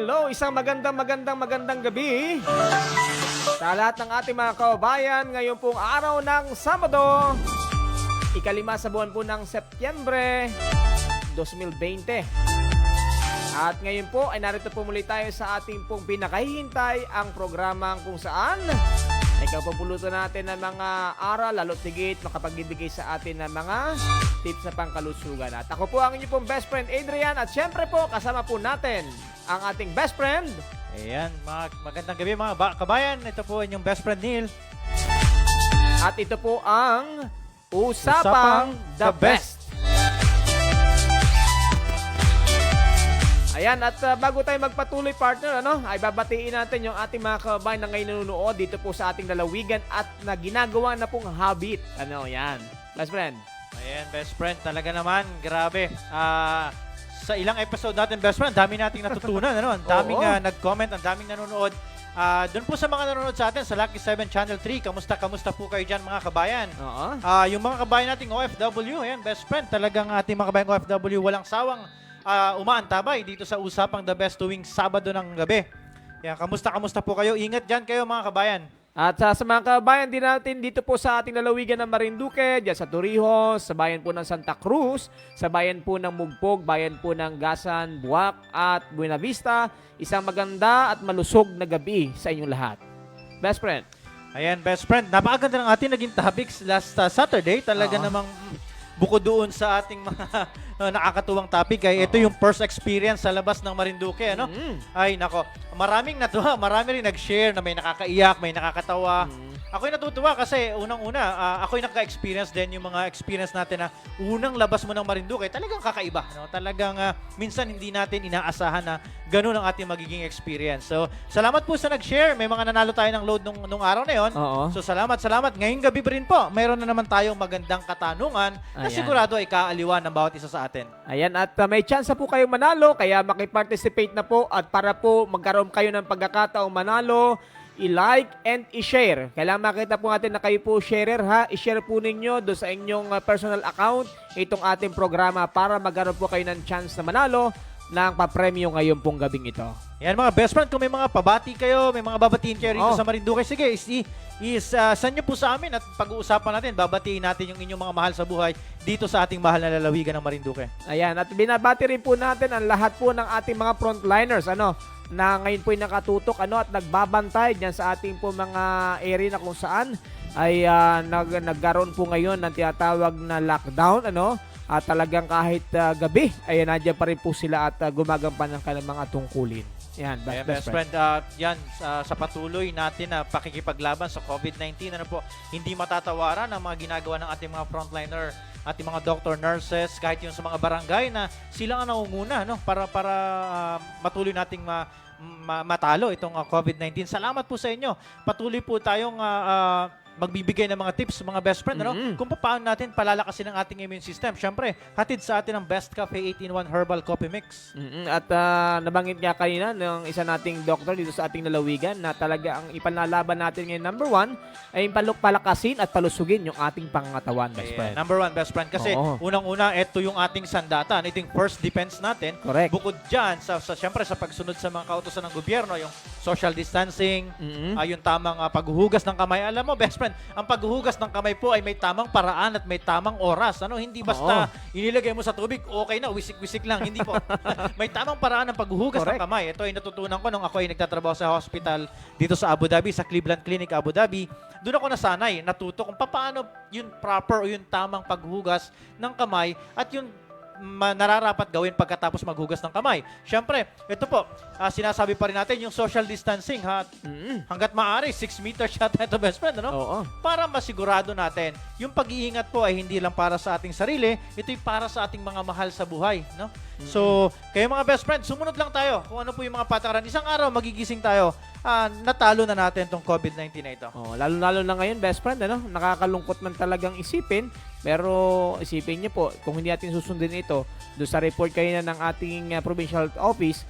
hello, isang magandang gabi sa lahat ng ating mga kababayan ngayon pong araw ng Sabado, ikalima sa buwan po ng Setyembre 2020. At ngayon po ay narito po muli tayo sa ating pong pinakahihintay ang programang kung saan ay kapapulutan natin ng mga aral, lalo't higit makapagbibigay sa atin ng mga tips na pangkalusugan. At ako po ang inyong pong best friend Adrian at syempre po kasama po natin ang ating best friend. Ayan, magandang gabi mga kabayan. Ito po inyong best friend Neil. At ito po ang Usapang The Best. Ayan, at bago tayo magpatuloy partner, ay babatiin natin yung ating mga kabayan na ngayon nanonood dito po sa ating lalawigan at na ginagawa na pong habit. Yan. Best friend. Ayan, best friend. Talaga naman, grabe. Sa ilang episode natin, best friend, dami nating natutunan. Ang daming nag-comment, ang daming nanonood. Doon po sa mga nanonood sa atin sa Lucky 7 Channel 3, kamusta po kayo dyan mga kabayan? Yung mga kabayan nating OFW, ayan, best friend, talagang ating mga kabayan OFW, walang sawang umaantabay dito sa Usapang The Best tuwing Sabado ng gabi. Yan, kamusta po kayo? Ingat dyan kayo mga kabayan. At sa mga kabayan din natin dito po sa ating lalawigan ng Marinduque, dyan sa Torrijos, sa bayan po ng Santa Cruz, sa bayan po ng Mugpog, bayan po ng Gasan, Buwak at Buena Vista, isang maganda at malusog na gabi sa inyong lahat. Best friend. Ayan, best friend. Napakaganda ng ating naging topics last Saturday. Talaga namang bukod doon sa ating mga nakakatuwang topic ay ito yung first experience sa labas ng Marinduque, Ay nako, maraming natuwa, marami rin nag-share na may nakakaiyak, may nakakatawa. Ako'y natutuwa kasi unang-una, ako'y naka-experience din yung mga experience natin na unang labas mo ng Marinduque, talagang kakaiba, Talagang minsan hindi natin inaasahan na ganun ang ating magiging experience. So, salamat po sa nag-share. May mga nanalo tayo ng load nung araw na yon. So, salamat. Ngayong gabi rin po, mayroon na naman tayong magandang katanungan na sigurado ay kaaliwan ng bawat isa sa atin. Ayan, at may chance po kayong manalo, kaya makiparticipate na po at para po magkaroon kayo ng pagkakataong manalo, i-like and i-share. Kailangan makita po natin na kayo po sharer I-share po ninyo doon sa inyong personal account itong ating programa para magkaroon po kayo ng chance na manalo ng papremyo ngayon pong gabing ito. Yan mga best friend, kung may mga pabati kayo, may mga babatiin kayo rito sa Marinduque, sige, send nyo po sa amin at pag-uusapan natin, babatiin natin yung inyong mga mahal sa buhay dito sa ating mahal na lalawigan ng Marinduque. Ayan, at binabati rin po natin ang lahat po ng ating mga frontliners, na ngayon po ay nakatutok at nagbabantay diyan sa ating po mga area na kung saan ay nagkaroon po ngayon ng tinatawag na lockdown at talagang kahit gabi ay nandiyan pa rin po sila at gumagampan ng kanilang mga tungkulin. Yan, best friend. Sa patuloy natin na pakikipaglaban sa COVID-19, hindi matatawaran ang mga ginagawa ng ating mga frontliner, ating mga doctor, nurses, kahit yung sa mga barangay na sila ang nangunguna para matuloy nating matalo itong COVID-19. Salamat po sa inyo. Patuloy po tayong magbibigay ng mga tips, mga best friend, kung paano natin palalakasin ang ating immune system. Siyempre, hatid sa atin ang Best Cafe 8-in-1 Herbal Coffee Mix. At nabanggit nga kanina ng isa nating doktor dito sa ating lalawigan na talaga ang ipanlalaban natin ngayon, number 1, ay palakasin at palusugin yung ating pangangatawan, best friend. Number 1, best friend. Kasi unang-una, ito yung ating sandata, ito yung first defense natin. Correct. Bukod dyan, siyempre sa pagsunod sa mga kautosan ng gobyerno, yung social distancing, yung tamang paghuhugas ng kamay. Alam mo, best friend, ang paghuhugas ng kamay po ay may tamang paraan at may tamang oras. Hindi basta inilagay mo sa tubig, okay na, wisik-wisik lang. Hindi po. May tamang paraan ng paghuhugas ng kamay. Ito ay natutunan ko nung ako ay nagtatrabaho sa hospital dito sa Abu Dhabi, sa Cleveland Clinic, Abu Dhabi. Doon ako nasanay, natuto kung paano yung proper o yung tamang paghugas ng kamay at yung nararapat gawin pagkatapos maghugas ng kamay. Siyempre, ito po, sinasabi pa rin natin yung social distancing hanggat maaari, 6 meters yata ito, best friend, para masigurado natin, yung pag-iingat po ay hindi lang para sa ating sarili, ito'y para sa ating mga mahal sa buhay, So, kayo mga best friend, sumunod lang tayo kung ano po yung mga patakaran. Isang araw, magigising tayo, natalo na natin itong COVID-19 na ito. Lalo-lalo na ngayon, best friend, nakakalungkot man talagang isipin, pero isipin niyo po, kung hindi natin susundin ito, doon sa report kanina ng ating provincial health office,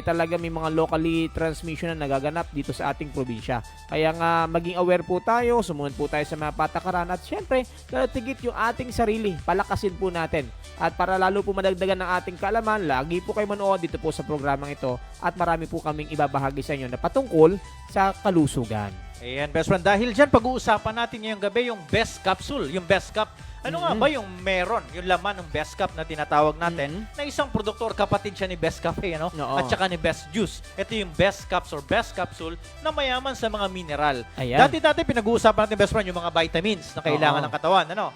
talaga may mga locally transmission na nagaganap dito sa ating probinsya. Kaya nga maging aware po tayo, sumunod po tayo sa mga patakaran at syempre, tigit yung ating sarili, palakasin po natin. At para lalo po madagdagan ng ating kaalaman, lagi po kayo manood dito po sa programang ito at marami po kaming ibabahagi sa inyo na patungkol sa kalusugan. Ayan, best friend. Dahil dyan, pag-uusapan natin ngayong gabi yung best capsule, yung best cup. Ano nga ba yung meron, yung laman ng Best Cup na tinatawag natin, na isang produktor, kapatid siya ni Best Cafe, ano? Oo. At saka ni Best Juice. Ito yung Best Cups or Best Capsule na mayaman sa mga mineral. Ayan. Dati pinag-uusapan natin, best friend, yung mga vitamins na kailangan Oo. ng katawan. Ano?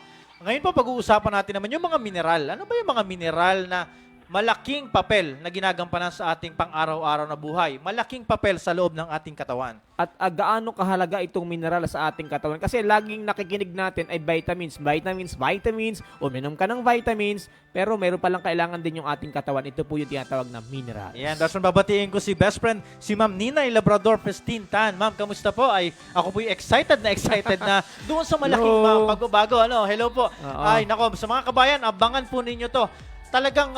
Ngayon pa pag-uusapan natin naman yung mga mineral. Ano ba yung mga mineral na malaking papel na ginagampanan sa ating pang-araw-araw na buhay? Malaking papel sa loob ng ating katawan. At gaano kahalaga itong mineral sa ating katawan? Kasi laging nakikinig natin ay vitamins, uminom ka ng vitamins, pero meron palang kailangan din yung ating katawan. Ito po yung tinatawag na mineral. Ayan, that's when babatiin ko si best friend, si Ma'am Ninay Labrador Pristine Tan. Ma'am, kamusta po? Ako po yung excited na doon sa malaking Hello. pagbabago. Hello po. Oo. Ay, nako, sa mga kabayan, abangan po ninyo to. Talagang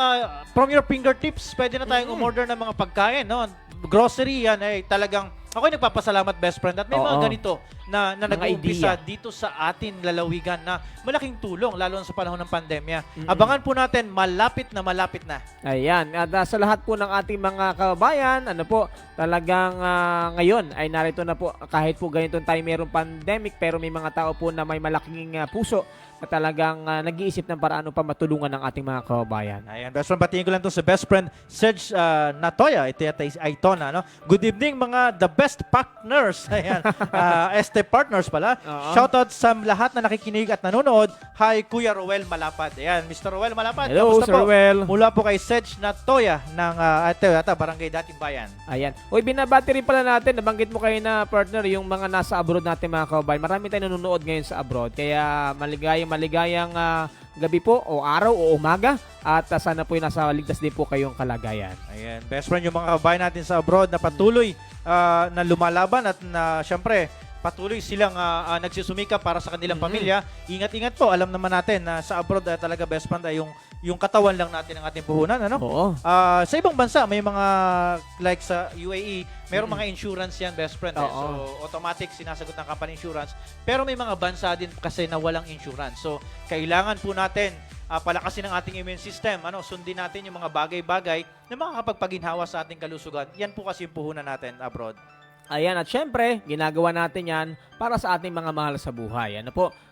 from your fingertips, pwede na tayong umorder ng mga pagkain, no? Grocery yan, talagang ako'y nagpapasalamat, best friend, at may mga Oo. ganito na Mga nag-uumpisa idea. dito sa atin lalawigan na malaking tulong, lalo na sa panahon ng pandemya. Abangan po natin, malapit na. Ayan, at sa lahat po ng ating mga kababayan, talagang ngayon ay narito na po, kahit po ganitong time mayroong pandemic, pero may mga tao po na may malaking puso na talagang nag-iisip ng paraan pa matulungan ng ating mga kababayan. Ayan, best friend, batiin ko lang to sa best friend, Serge Natoya. Ito na, no? Good evening, mga the best partners. Ayan, ST Partners pala. Oo. Shoutout sa lahat na nakikinig at nanonood. Hi, Kuya Roel Malapad. Ayan, Mr. Roel Malapad. Hello, kamusta Sir po? Roel. Mula po kay Serge Natoya ng Barangay Dating Bayan. Ayan. Uy, binabati rin pala natin, nabanggit mo kayo na partner, yung mga nasa abroad natin mga kababayan. Marami tayong nanonood ngayon sa abroad. Kaya maligayang gabi po o araw o umaga at sana po yung nasa ligtas din po kayong kalagayan. Ayan, best friend, yung mga kabayan natin sa abroad na patuloy na lumalaban at na syempre patuloy silang nagsusumika para sa kanilang pamilya. Ingat-ingat po. Alam naman natin na sa abroad talaga best friend ay yung katawan lang natin ang ating puhunan, ano? Oo. Sa ibang bansa may mga like sa UAE, mayroong mga insurance yan, best friend. Oo. So automatic sinasagot ng company insurance. Pero may mga bansa din kasi na walang insurance. So kailangan po natin palakasin ang ating immune system. Sundin natin yung mga bagay-bagay na makakapagpaginhawa sa ating kalusugan. Yan po kasi yung puhunan natin abroad. Ayan, at syempre, ginagawa natin yan para sa ating mga mahal sa buhay.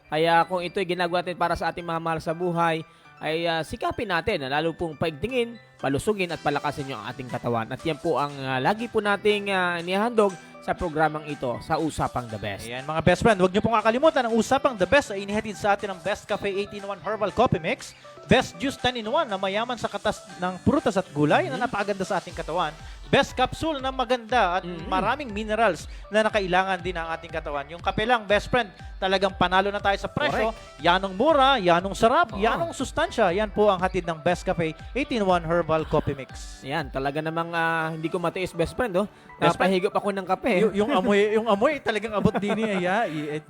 Kaya kung ito'y ginagawa natin para sa ating mga mahal sa buhay, ay sikapin natin na lalo pong paigtingin, palusugin at palakasin yung ating katawan. At yan po ang lagi po nating inihandog sa programang ito sa Usapang The Best. Ayan, mga best friend, huwag niyo pong kakalimutan ang Usapang The Best ay inihatid sa atin ng Best Cafe 18-in-1 Herbal Coffee Mix, Best Juice 10-in-1 na mayaman sa katas ng prutas at gulay na napakaganda sa ating katawan, Best Capsule na maganda at maraming minerals na nakailangan din ang ating katawan. Yung kape lang, best friend, talagang panalo na tayo sa presyo. Yanong mura, yanong sarap, yanong sustansya. Yan po ang hatid ng Best Cafe 18-in-1 Herbal Coffee Mix. Yan, talaga namang hindi ko matiis, best friend. Best friend? Napahigop ako ng kape. yung amoy talagang abot din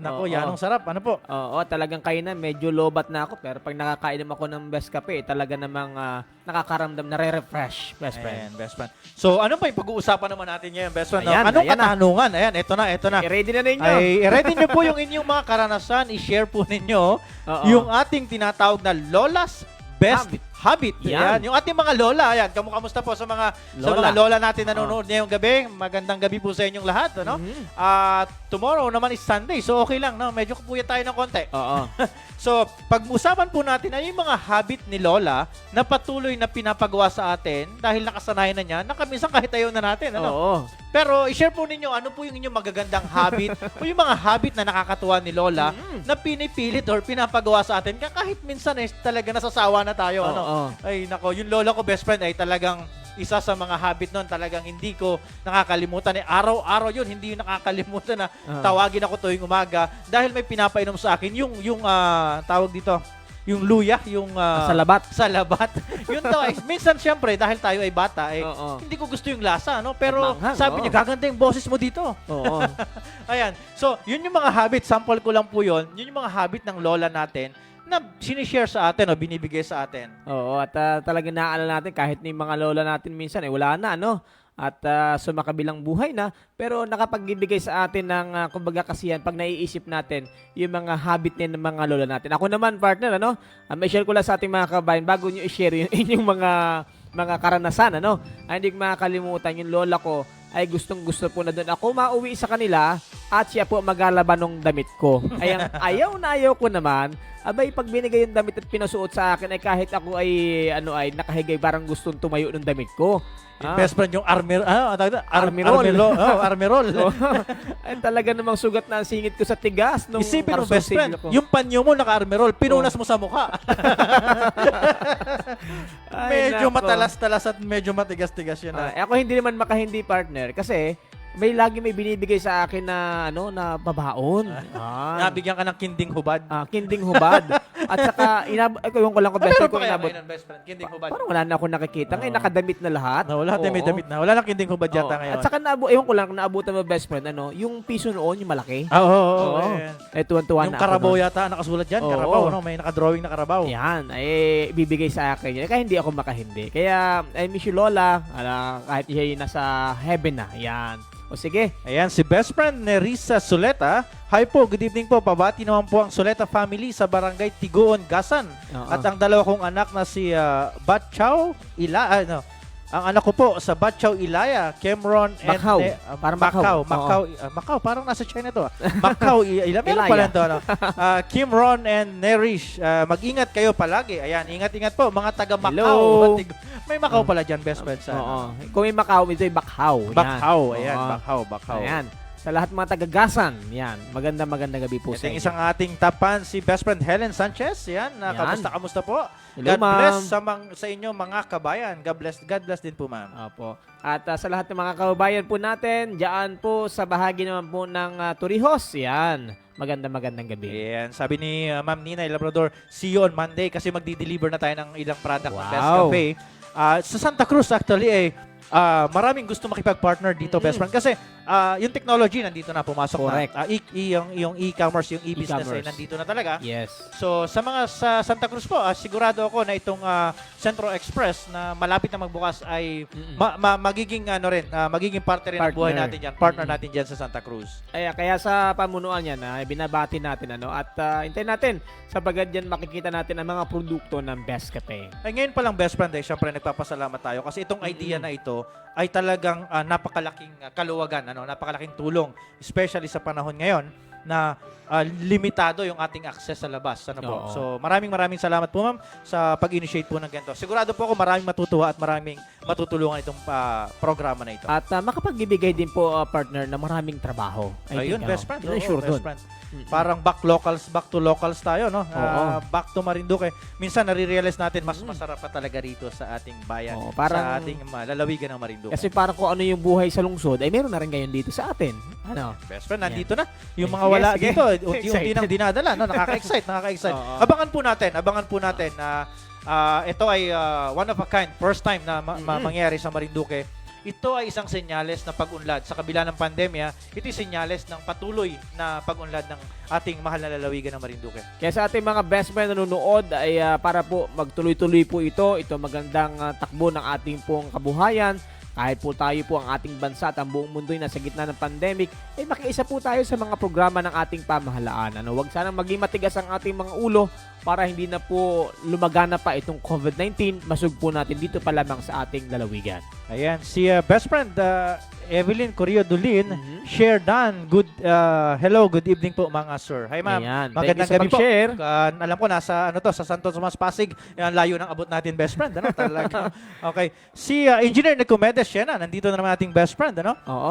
nako, Oo. yanong sarap. Ano po? Oo, talagang kainan. Medyo lobat na ako. Pero pag nakakainom ako ng best kape, talaga namang nakakaramdam, nare-refresh, best friend. Ayan, best friend. So, ano pa yung pag-uusapan naman natin ngayon, best friend? Ayan, Anong ayan na. katanungan? Ayan, ito na. I-ready na ninyo. Ay, ready nyo po yung inyong mga karanasan. I-share po ninyo Oo. yung ating tinatawag na Lola's Best Habit. Yan. Ayan. Yung ating mga lola. Ayan, kamusta po sa mga lola natin nanonood ngayong gabi. Magandang gabi po sa inyong lahat. Ano? Tomorrow naman is Sunday. So, okay lang. No? Medyo kupuya tayo ng konti. Oo. So, pag-usapan po natin ay yung mga habit ni Lola na patuloy na pinapagawa sa atin dahil nakasanayan na niya na minsan kahit ayaw na natin. Ano? Oo. Pero i-share po ninyo ano po yung inyong magagandang habit o yung mga habit na nakakatuwa ni Lola na pinipilit or pinapagawa sa atin kahit minsan talaga nasasawa na tayo. Ano? Oo. Ay nako, yung lola ko best friend ay talagang isa sa mga habit nun, talagang hindi ko nakakalimutan. Araw-araw yun, hindi yun nakakalimutan na tawagin ako tuwing umaga dahil may pinapainom sa akin yung tawag dito, yung luya, yung Salabat. salabat. Yun daw ay minsan syempre dahil tayo ay bata Oo. hindi ko gusto yung lasa, no? Pero Manghang, sabi oo. niya gaganda yung boses mo dito. Oo. Ayan. So, yun yung mga habit, sample ko lang po yun. Yun yung mga habit ng lola natin na sinishare sa atin o binibigay sa atin. Oo, at talagang naaalala natin kahit na yung mga lola natin minsan wala na, ano? At sumakabilang buhay na, pero nakapagbibigay sa atin ng kumbaga kasiyan pag naiisip natin yung mga habit din ng mga lola natin. Ako naman, partner, ano? May share ko lang sa ating mga kabayan bago nyo i-share yung inyong mga karanasan, ano? Hindi ko makakalimutan yung lola ko ay gustong-gusto po na doon ako mauwi sa kanila at siya po maglalaban ng damit ko. Ay ang ayaw ko naman, abay pag binigay yung damit at pinasuot sa akin ay kahit ako ay nakahigay parang gustong tumayo ng damit ko. Yung best friend yung armirol. Ay talaga namang sugat na ang singit ko sa tigas nung Isipin mo, best friend, ko. yung panyo mo naka-armirol, pinunas mo sa mukha. Medyo nako. matalas-talas at medyo matigas-tigas yun. Ako hindi naman makahindi, partner, kasi may binibigay sa akin na na babaon. Nabigyan ka ng kinding hubad. Kinding hubad. At saka ewan ko lang ko best friend ko inabot. Best friend, kinding hubad. Parang wala na ako nakikita. Ngayon nakadamit na lahat. Wala Oo. may damit na. Wala lang kinding hubad yata ngayon. At saka ewan ko lang kung naabutan mo best friend, yung piso noon, yung malaki. Oo. Tuwan-tuwa Yung na ako karabaw nun. yata nakasulat dyan. Oo. Karabaw, may nakadrawing na karabaw. Yan, ibibigay sa akin yan. Kaya hindi ako makahindi. Kaya, I miss you, Lola. Kahit siya nasa heaven na. Yan. O sige. Ayan, si best friend Nerissa Suleta. Hi po, good evening po. Pabati naman po ang Suleta family sa barangay Tiguon, Gasan. Oo. At ang dalawa kong anak na si Batchow ang anak ko po sa Batchow Ilaya, Cameron and Macau. Parang Macau. Macau, parang nasa China to. Macau Ilaya. Meron pala to, ano? Cameron and Nerish, mag-ingat kayo palagi. Ayan, ingat-ingat po mga taga Macau. Hello. May Macau pala dyan, best friend. Oo. Kung may Macau, ito yung Bakhaw. Yan. Bakhaw, ayan, Oo. Bakhaw. Ayan. Sa lahat mga tagagasan. Yan. Magandang gabi po Ito sa yung inyo. isang ating tapan, si best friend Helen Sanchez. Yan, Yan. kamusta po? Hello, God bless ma'am. sa inyo mga kabayan. God bless din po, ma'am. Opo. At sa lahat ng mga kababayan po natin, diyan po sa bahagi naman po ng Torrijos. Yan. Magandang gabi. Ayan, sabi ni Ma'am Nina Labrador, see you on Monday kasi magdi-deliver na tayo ng ilang product ng Best Wow. Cafe. Sa Santa Cruz actually maraming gusto makipag-partner dito, best friend. Kasi yung technology nandito na, pumasok Correct. na. Yung e-commerce, yung e-business ay E-commerce. nandito na talaga. Yes. So, sa Santa Cruz po, sigurado ako na itong Centro Express na malapit na magbukas ay magiging magiging parte rin ng buhay Partner. natin diyan, partner natin diyan sa Santa Cruz. Kaya sa pamunuan yan, binabati natin at hintayin natin sa bagad yan makikita natin ang mga produkto ng Best Cafe. Ay ngayon pa lang, best friend, syempre nagpapasalamat tayo kasi itong idea na ito ay talagang napakalaking kaluwagan, napakalaking tulong, especially sa panahon ngayon na limitado yung ating access sa labas. Po? Oo. So maraming salamat po, ma'am, sa pag-initiate po ng ganito. Sigurado po ako maraming matutuwa at maraming matutulungan itong programa na ito. At makapagbibigay din po, partner, na maraming trabaho. Ayun, best friend. Yun ang Oo, sure best dun. friend. Parang back to locals tayo, no? Oo. Back to Marinduque. Minsan nare-realize natin mas masarap pa talaga rito sa ating bayan, Oo, parang- sa ating lalawigan ng Marinduque. Kasi parang kung ano yung buhay sa lungsod, ay meron na rin ngayon dito sa atin. Ano? Best friend, nandito na. Yung mga Sige, wala sige. dito, unti-unti nang dinadala, no? Nakaka-excite. Oo. Abangan po natin na ito ay one of a kind, first time na mangyari sa Marinduque. Ito ay isang senyales na pag-unlad. Sa kabila ng pandemya, ito ay senyales ng patuloy na pag-unlad ng ating mahal na lalawigan ng Marinduque. Kaya sa ating mga best friend na nanonood ay para po magtuloy-tuloy po ito. Ito magandang takbo ng ating pong kabuhayan. Kahit po tayo po ang ating bansa at ang buong mundo ay nasa gitna ng pandemic, ay makiisa po tayo sa mga programa ng ating pamahalaan. Huwag sanang maging matigas ang ating mga ulo para hindi na po lumagana pa itong COVID-19. Masugpo natin dito pa lamang sa ating lalawigan. Ayan, si best friend Evelyn Corrio Dulin, share done. Hello, good evening po mga sir. Hi ma'am. Ayan. Magandang Thank you sa gabi po. pag-share. Alam ko nasa sa Santo Tomas Pasig. Yan, layo ng abot natin, best friend, talaga. Okay. Si Engineer Nicomedes Siena, nandito na naman ating best friend, Oo.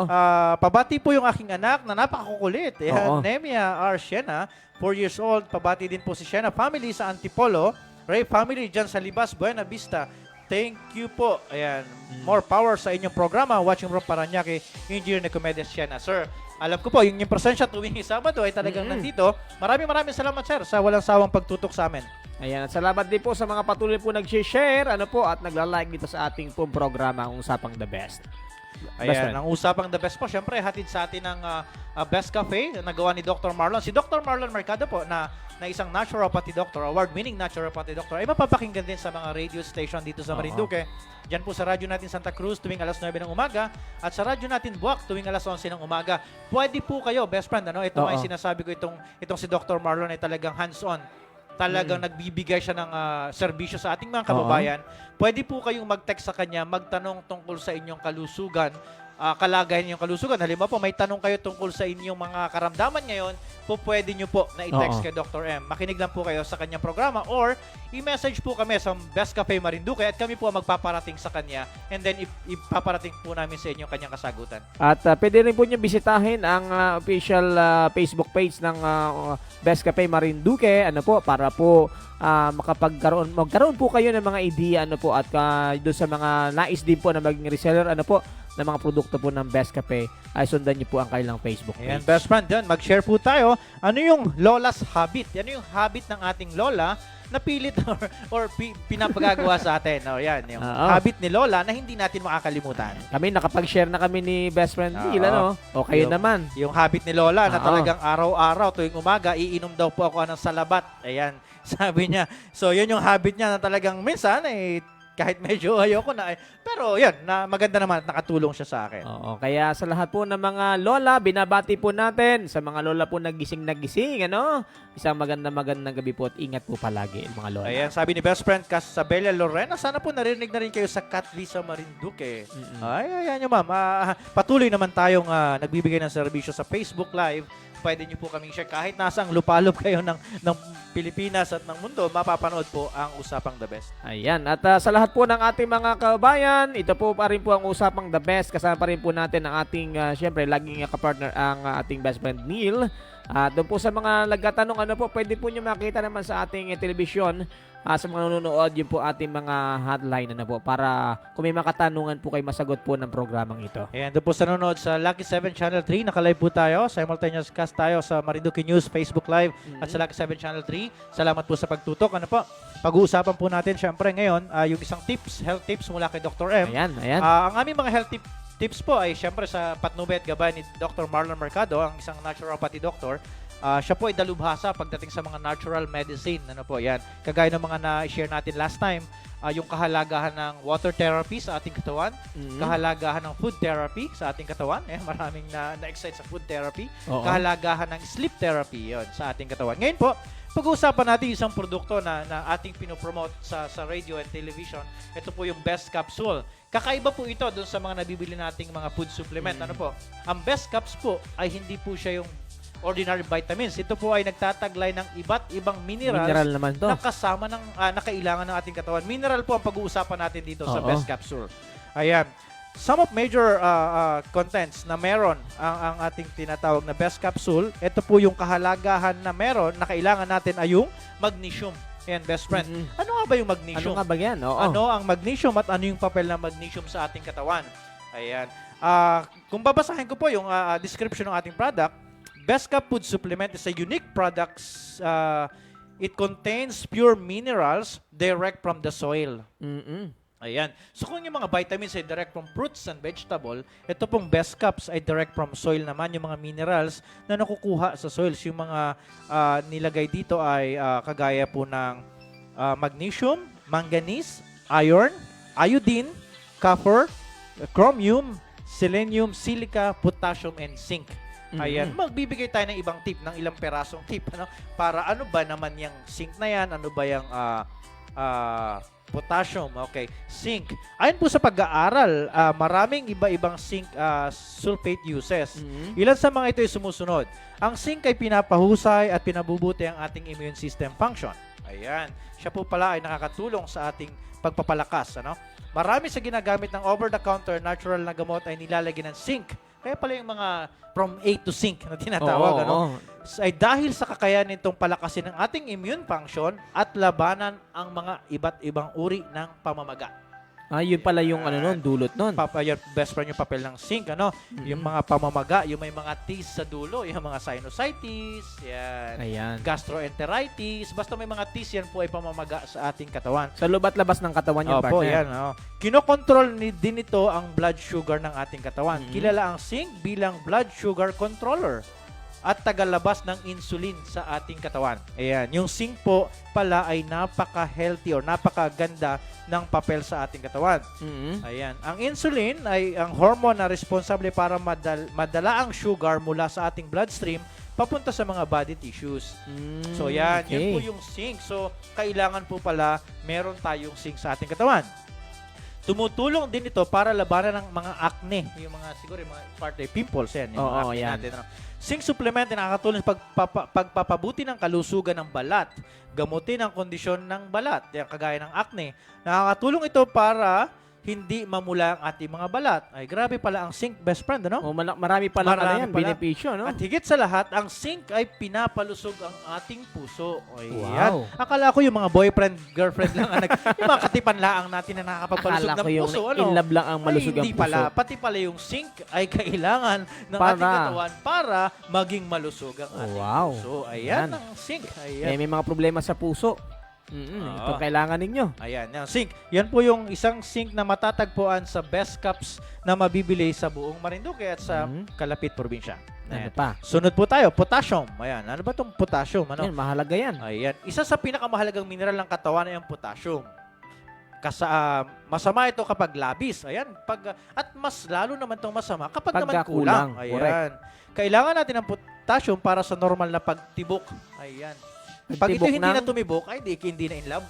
pabati po yung aking anak na napakakukulit. Oo. Nemia R. Siena, 4 years old. Pabati din po si Siena family sa Antipolo. Ray family dyan sa Libas, Buena Vista. Thank you po. Ayan. More power sa inyong programa. Watching from Paranaque, Engineer Nicomedes Siena. Sir, alam ko po, yung presensya tuwing Sabado ay talagang nandito. Maraming salamat, sir, sa walang sawang pagtutok sa amin. Ayan, at salamat din po sa mga patuloy po nag-share, at nagla-like dito sa ating pong programa, ang Usapang The Best. Best Ayan, friend. ang usapang the best po, syempre hatid sa atin ng Best Cafe na nagawa ni Dr. Marlon. Si Dr. Marlon Mercado po na isang naturopathy doctor, award-winning naturopathy doctor, ay mapapakinggan din sa mga radio station dito sa Oo. Marinduque. Diyan po sa radyo natin Santa Cruz tuwing alas 9 ng umaga at sa radyo natin Buwak tuwing alas 11 ng umaga. Pwede po kayo, best friend, ano? Ito Oo. ay sinasabi ko itong si Dr. Marlon ay talagang hands-on. Talagang nagbibigay siya ng serbisyo sa ating mga kababayan. Pwede po kayong mag-text sa kanya, magtanong tungkol sa inyong kalusugan, kalagayan ninyong kalusugan. Halimbawa po, may tanong kayo tungkol sa inyong mga karamdaman ngayon, po pwede nyo po na i-text Oo. kay Dr. M. Makinig lang po kayo sa kanyang programa or i-message po kami sa Best Cafe Marinduque at kami po ang magpaparating sa kanya and then ipaparating po namin sa inyo kanyang kasagutan. At pwede rin po niyo bisitahin ang official Facebook page ng Best Cafe Marinduque, ano po, para po magkaroon po kayo ng mga idea, ano po, at doon sa mga nais din po na maging reseller, ano po, ng mga produkto po ng Best Cafe, ay sundan niyo po ang kanilang Facebook page. Ayan, best friend, dyan, mag-share po tayo. Ano yung lola's habit? Ano yung habit ng ating lola na pilit or pinapagagawa sa atin? O, yan, yung Oo. habit ni lola na hindi natin makakalimutan. Kami, nakapag-share na kami ni Best Friend Oo. Neil, ano? O kayo Yung- naman. Yung habit ni lola na Oo. talagang araw-araw tuwing umaga, iinom daw po ako ng salabat. Ayan, sabi niya. So, yun yung habit niya na talagang minsan, kahit medyo ayoko na. Pero yan, na maganda naman at nakatulong siya sa akin. Oo, kaya sa lahat po ng mga lola, binabati po natin. Sa mga lola po nagising, ano? Isang magandang gabi po at ingat po palagi, mga lola. Ayan, sabi ni best friend Casabella Lorena, sana po narinig na rin kayo sa Cat Lisa Marinduque. Ay, ayan nyo ma'am. Patuloy naman tayong nagbibigay ng serbisyo sa Facebook Live. Pwede nyo po kaming share. Kahit nasang lupalop kayo ng Pilipinas at ng mundo, mapapanood po ang Usapang The Best. Ayan, at sa lahat po ng ating mga kababayan, ito po pa rin po ang Usapang The Best. Kasama pa rin po natin ang ating, syempre, laging kapartner ang ating best friend Neil. At doon po sa mga nagtatanong, ano po, pwede po nyo makita naman sa ating telebisyon, sa mga nanonood, yun po ating mga hotline, ano po, para kung may makatanungan po kayo, masagot po ng programang ito. Ayan, doon po sa nanonood sa Lucky 7 Channel 3, naka-live po tayo. Simultaneous cast tayo sa Marinduque News Facebook Live at sa Lucky 7 Channel 3. Salamat po sa pagtutok. Ano po? Pag-uusapan po natin, syempre ngayon, yung isang tips, health tips mula kay Dr. M. Ayan. Ang aming mga health tips po ay syempre sa patnubay at gabay ni Dr. Marlon Mercado, ang isang naturopathy doctor. Siya po ay dalubhasa pagdating sa mga natural medicine. Ano po, yan. Kagaya ng mga na-share natin last time, yung kahalagahan ng water therapy sa ating katawan, kahalagahan ng food therapy sa ating katawan. Maraming na-excite sa food therapy. Oo. Kahalagahan ng sleep therapy yon sa ating katawan. Ngayon po, pag-uusapan natin isang produkto na ating pinopromote sa radio and television. Ito po yung Best Capsule. Kakaiba po ito doon sa mga nabibili nating mga food supplement. Ano po? Ang Best Caps po ay hindi po siya yung ordinary vitamins. Ito po ay nagtataglay ng iba't ibang minerals Mineral naman to. na kasama ng nakailangan ng ating katawan. Mineral po ang pag-uusapan natin dito sa Oo. Best Capsule. Ayan. Some of major contents na meron ang ating tinatawag na Best Capsule, ito po yung kahalagahan na meron na kailangan natin ay yung magnesium. Ayan, best friend. Ano nga ba yung magnesium? Ano nga ba yan? Oo. Ano ang magnesium at ano yung papel ng magnesium sa ating katawan? Ayan. Kung babasahin ko po yung description ng ating product, Best Cap Food Supplement is a unique product. It contains pure minerals direct from the soil. Ayan. So kung yung mga vitamins ay direct from fruits and vegetable, ito pong Best Caps ay direct from soil naman, yung mga minerals na nakukuha sa soils. Yung mga nilagay dito ay kagaya po ng magnesium, manganese, iron, iodine, copper, chromium, selenium, silica, potassium, and zinc. Ayan, magbibigay tayo ng ibang tip, ng ilang perasong tip, ano? Para ano ba naman yung zinc na yan, ano ba yung potassium, okay, zinc. Ayon po sa pag-aaral, maraming iba-ibang zinc sulfate uses. Ilan sa mga ito ay sumusunod. Ang zinc ay pinapahusay at pinabubuti ang ating immune system function. Ayan, siya po pala ay nakakatulong sa ating pagpapalakas, ano? Marami sa ginagamit ng over-the-counter natural na gamot ay nilalagyan ng zinc. Kaya pala yung mga from A to zinc na tinatawag, ano? Ay dahil sa kakayahan nitong palakasin ng ating immune function at labanan ang mga iba't ibang uri ng pamamaga. Yun pala yung dulot nun. Your best friend yung papel ng zinc, yung mga pamamaga, yung may mga teeth sa dulo, yung mga sinusitis, yan. Ayan. Gastroenteritis, basta may mga teeth yan po ay pamamaga sa ating katawan. Sa loob at labas ng katawan yung Opo, partner. yan. Kinokontrol din ito ang blood sugar ng ating katawan. Kilala ang zinc bilang blood sugar controller at tagalabas ng insulin sa ating katawan. Ayan. Yung zinc po pala ay napaka-healthy or napakaganda ng papel sa ating katawan. Ayan. Ang insulin ay ang hormone na responsable para madala ang sugar mula sa ating bloodstream papunta sa mga body tissues. So yan, okay. yan po yung zinc. So kailangan po pala meron tayong zinc sa ating katawan. Tumutulong din ito para labanan ng mga acne, yung mga siguro yung mga parte pimples yan, yung mga acne yan. natin. Zinc supplement ay nakakatulong sa pagpapabuti ng kalusugan ng balat, gamutin ang kondisyon ng balat, yung kagaya ng acne. Nakakatulong ito para hindi mamula ang ating mga balat. Ay, grabe pala ang zinc, best friend, Marami pala Marami yan, pala. benepisyo, At higit sa lahat, ang zinc ay pinapalusog ang ating puso. Wow. Akala ko yung mga boyfriend, girlfriend lang, yung mga katipan laang natin na nakakapagpalusog Akala ng ko yung puso. in love lang ang malusog ang Hindi puso. pala. Pati pala yung zinc ay kailangan ng Para. ating katawan para maging malusog ang ating Wow. puso. Ayan Yan. ang zinc. Ayan. May mga problema sa puso. Ito kailangan ninyo. Ayan, yung zinc. Yan po yung isang zinc na matatagpuan sa best cups na mabibili sa buong Marinduque at sa Kalapit probinsya. Ano Ayan. pa? Sunod po tayo, potassium. Ayan, ano ba itong potassium? Yan, mahalaga yan. Ayan. Isa sa pinakamahalagang mineral ng katawan ay ang potassium. Masama ito kapag labis. Ayan. At mas lalo naman itong masama kapag naman Pagka kulang. kulang. Ayan. Correct. Kailangan natin ng potassium para sa normal na pagtibok. Ayan. Pag ito Pagtibok hindi ng- na tumibok, ay hindi na in love.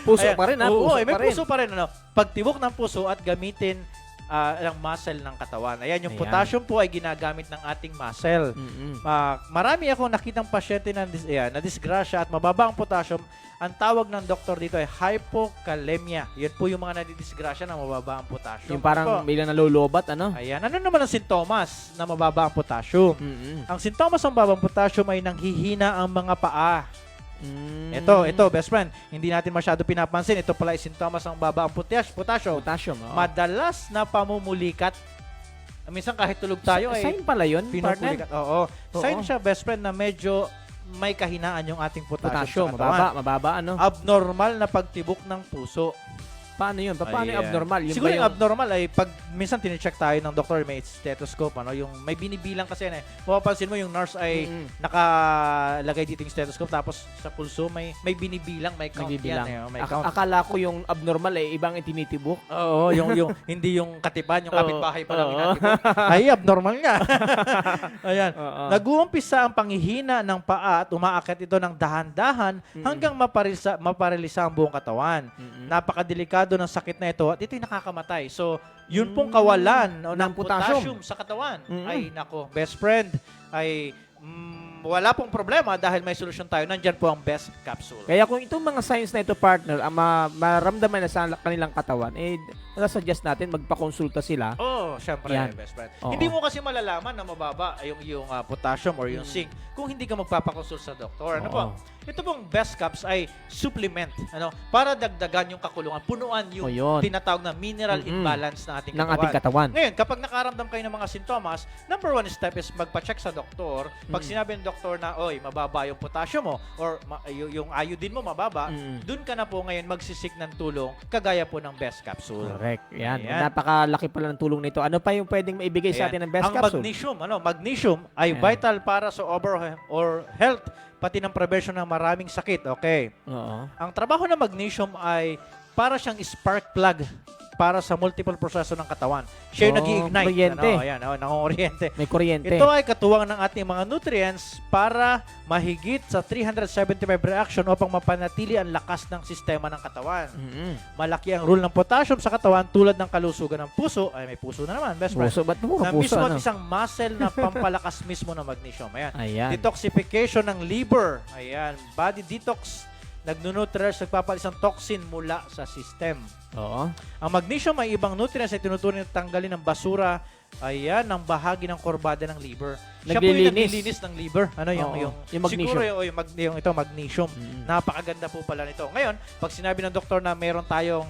Puso Ayan. pa rin, ha? Oo, Puso may pa rin. puso pa rin. Pagtibok ng puso at gamitin ang muscle ng katawan. Ayan, yung Ayan. potassium po ay ginagamit ng ating muscle. Marami akong nakitang pasyente na disgrasya at mababa ang potassium. Ang tawag ng doktor dito ay hypokalemia. Yan po yung mga nadidisgrasya na mababa ang potassium. Yung parang bilang nalulubat, Ayan. Ano naman ang sintomas na mababa ang potassium? Ang sintomas ng mababa ang potassium ay nanghihina ang mga paa. Ito, best friend. Hindi natin masyado pinapansin. Ito pala ay sintomas ng mababa ang potassium. Potassium, oo. Madalas na pamumulikat. Minsan kahit tulog tayo ay Sign pala yun, partner? pinupulikat. Oo. Sign Oo. siya, best friend, na medyo may kahinaan yung ating potassium, Potassium, sa katawan. mababa, Abnormal na pagtibok ng puso. Paano yun? Paano yung Ayan. abnormal? Yun Siguro ba yung abnormal ay pag minsan tine-check tayo ng doktor, may stethoscope, yung may binibilang kasi yan eh. Mapapansin mo yung nurse ay nakalagay dito yung stethoscope tapos sa pulso may binibilang, may count Nagbibilang. yan eh. May count. Akala ko yung abnormal ibang itinitibok. Oo, yung hindi yung katipan, yung Oo. kapitbahay pa lang Oo. inatibok. Ay, abnormal nga. Ayan. Oo. Nag-uumpisa ang panghihina ng paa at umaakyat ito ng dahan-dahan hanggang maparilisa ang buong katawan. Napakadelikado ng sakit na ito at ito'y nakakamatay. So, yun pong kawalan ng potassium sa katawan. Ay, nako, best friend, ay wala pong problema dahil may solusyon tayo. Nandyan po ang best capsule. Kaya kung itong mga signs na ito, partner, ang maramdaman na sa kanilang katawan, nasuggest natin magpakonsulta sila. Oh, syempre, Yan. best friend. Oo. Hindi mo kasi malalaman na mababa yung potassium or yung zinc kung hindi ka magpapakonsul sa doktor. Ano Oo. po? Ito pong best caps ay supplement, para dagdagan yung kakulungan, punuan yung yun. tinatawag na mineral imbalance ng ating Ng katawan. ating katawan. Ngayon, kapag nakaramdam kayo ng mga sintomas, number one step is magpa-check sa doktor. Pag sinabi ng doktor na, oy, mababa yung potassium mo or yung iodine mo mababa, dun ka na po ngayon magsisik ng tulong kagaya po ng best capsule. Correct. Yan. Ayan. Napakalaki pala ng tulong nito. Ano pa yung pwedeng maibigay sa Ayan. atin ng best ang capsule? magnesium ay Ayan. vital para sa overall or health, pati ng prevention ng maraming sakit. Okay. Oo. Ang trabaho ng magnesium ay para siyang spark plug para sa multiple proseso ng katawan. Siya yung nag-i-ignite. Kuryente. Nangunguryente. May kuryente. Ito ay katuwang ng ating mga nutrients para mahigit sa 375 reaction upang mapanatili ang lakas ng sistema ng katawan. Malaki ang role ng potassium sa katawan tulad ng kalusugan ng puso. Ay, may puso na naman, best friend. Puso, ba't puro Na puso? mismo at Ano? isang muscle na pampalakas mismo ng magnesium. Ayan. Ayan. Detoxification ng liver. Ayan. Body detox. Nagnunutrients, nagpapalis ng toxin mula sa system. Oo. Ang magnesium ay ibang nutrients ay tinuturing na tanggalin ng basura. Ayan, ng bahagi ng korbada ng liver. Siya po yung Naglilinis. naglilinis ng liver. Ano yung, Oo. yung, Yung magnesium. Siguro yung ito, magnesium. Napakaganda po pala nito. Ngayon, pag sinabi ng doktor na meron tayong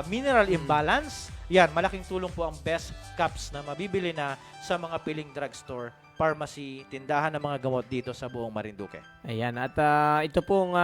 mineral imbalance, yan, malaking tulong po ang best caps na mabibili na sa mga piling drugstore, pharmacy, tindahan ng mga gamot dito sa buong Marinduque. Ayan, at ito pong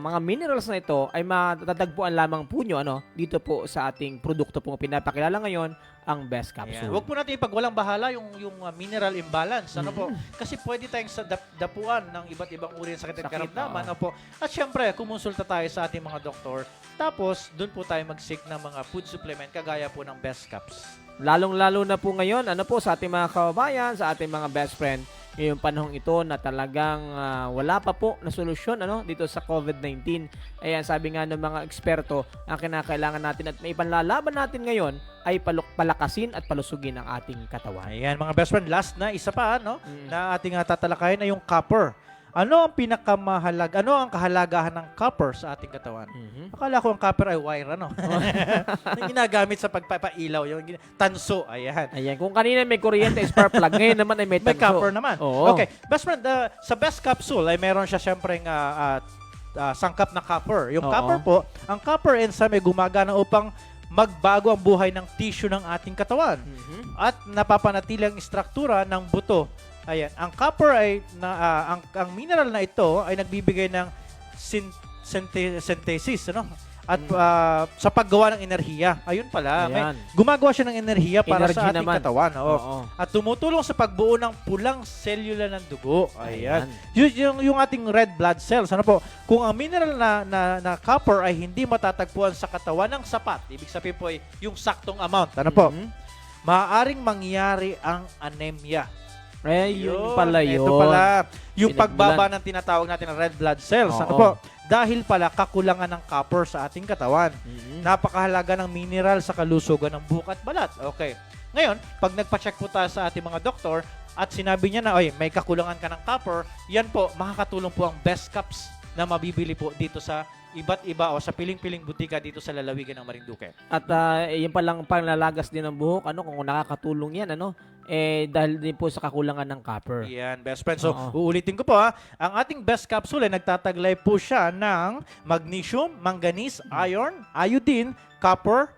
mga minerals na ito ay matatagpuan lamang po nyo dito po sa ating produkto pong pinapakilala ngayon, ang Best Ayan. Capsule. Huwag po natin ipagwalang bahala yung mineral imbalance. Ano po? Kasi pwede tayong sa dapuan ng iba't ibang uri ng sakit at Sakit, karamdaman. Ano po? At syempre, kumonsulta tayo sa ating mga doktor. Tapos, doon po tayo mag-seek ng mga food supplement kagaya po ng Best Caps. Lalong-lalo na po ngayon, sa ating mga kababayan, sa ating mga best friend, ngayong panahong ito na talagang wala pa po na solusyon dito sa COVID-19. Ayan, sabi nga ng mga eksperto, ang kinakailangan natin at may panlalaban natin ngayon ay palakasin at palusugin ang ating katawan. Ayan, mga best friend, last na isa pa, na ating tatalakayin ay yung copper. Ano ang ang kahalagahan ng copper sa ating katawan? Akala ko ang copper ay wire, Yung ginagamit sa pagpapailaw, yung tanso, ayan. Ayan, kung kanina may kuryente, spark plug, ngayon naman ay may May tanso. copper naman. Oo. Okay, best friend, sa best capsule ay meron siya syempre sangkap na copper. Yung Oo. copper po, ang copper enzyme ay gumagana upang magbago ang buhay ng tissue ng ating katawan at napapanatili ang istruktura ng buto. Ayan, ang copper ay ang mineral na ito ay nagbibigay ng synthesis, At sa paggawa ng enerhiya. Ayun pala, Ayan. gumagawa siya ng enerhiya para Energy sa ating naman. katawan. Oo. At tumutulong sa pagbuo ng pulang selula ng dugo. Ayan. Ayan. Yung ating red blood cells. Ano po? Kung ang mineral na copper ay hindi matatagpuan sa katawan ng sapat, ibig sabihin po ay yung saktong amount. Ano po? Maaaring mangyari ang anemia. Yun pala yun. Ito pala. Yung Pinagmulan. pagbaba ng tinatawag natin na red blood cells. Ano Oo. po? Dahil pala kakulangan ng copper sa ating katawan. Napakahalaga ng mineral sa kalusugan ng buhok at balat. Okay. Ngayon, pag nagpa-check po tayo sa ating mga doktor at sinabi niya na, may kakulangan ka ng copper, yan po, makakatulong po ang best caps na mabibili po dito sa iba't iba o sa piling-piling butika dito sa lalawigan ng Marinduque. At yun palang panlalagas din ng buhok, kung nakakatulong yan, dahil din po sa kakulangan ng copper. Yan, best friend. So, Oo. uulitin ko po ang ating best capsule ay nagtataglay po siya ng magnesium, manganese, iron, iodine, copper,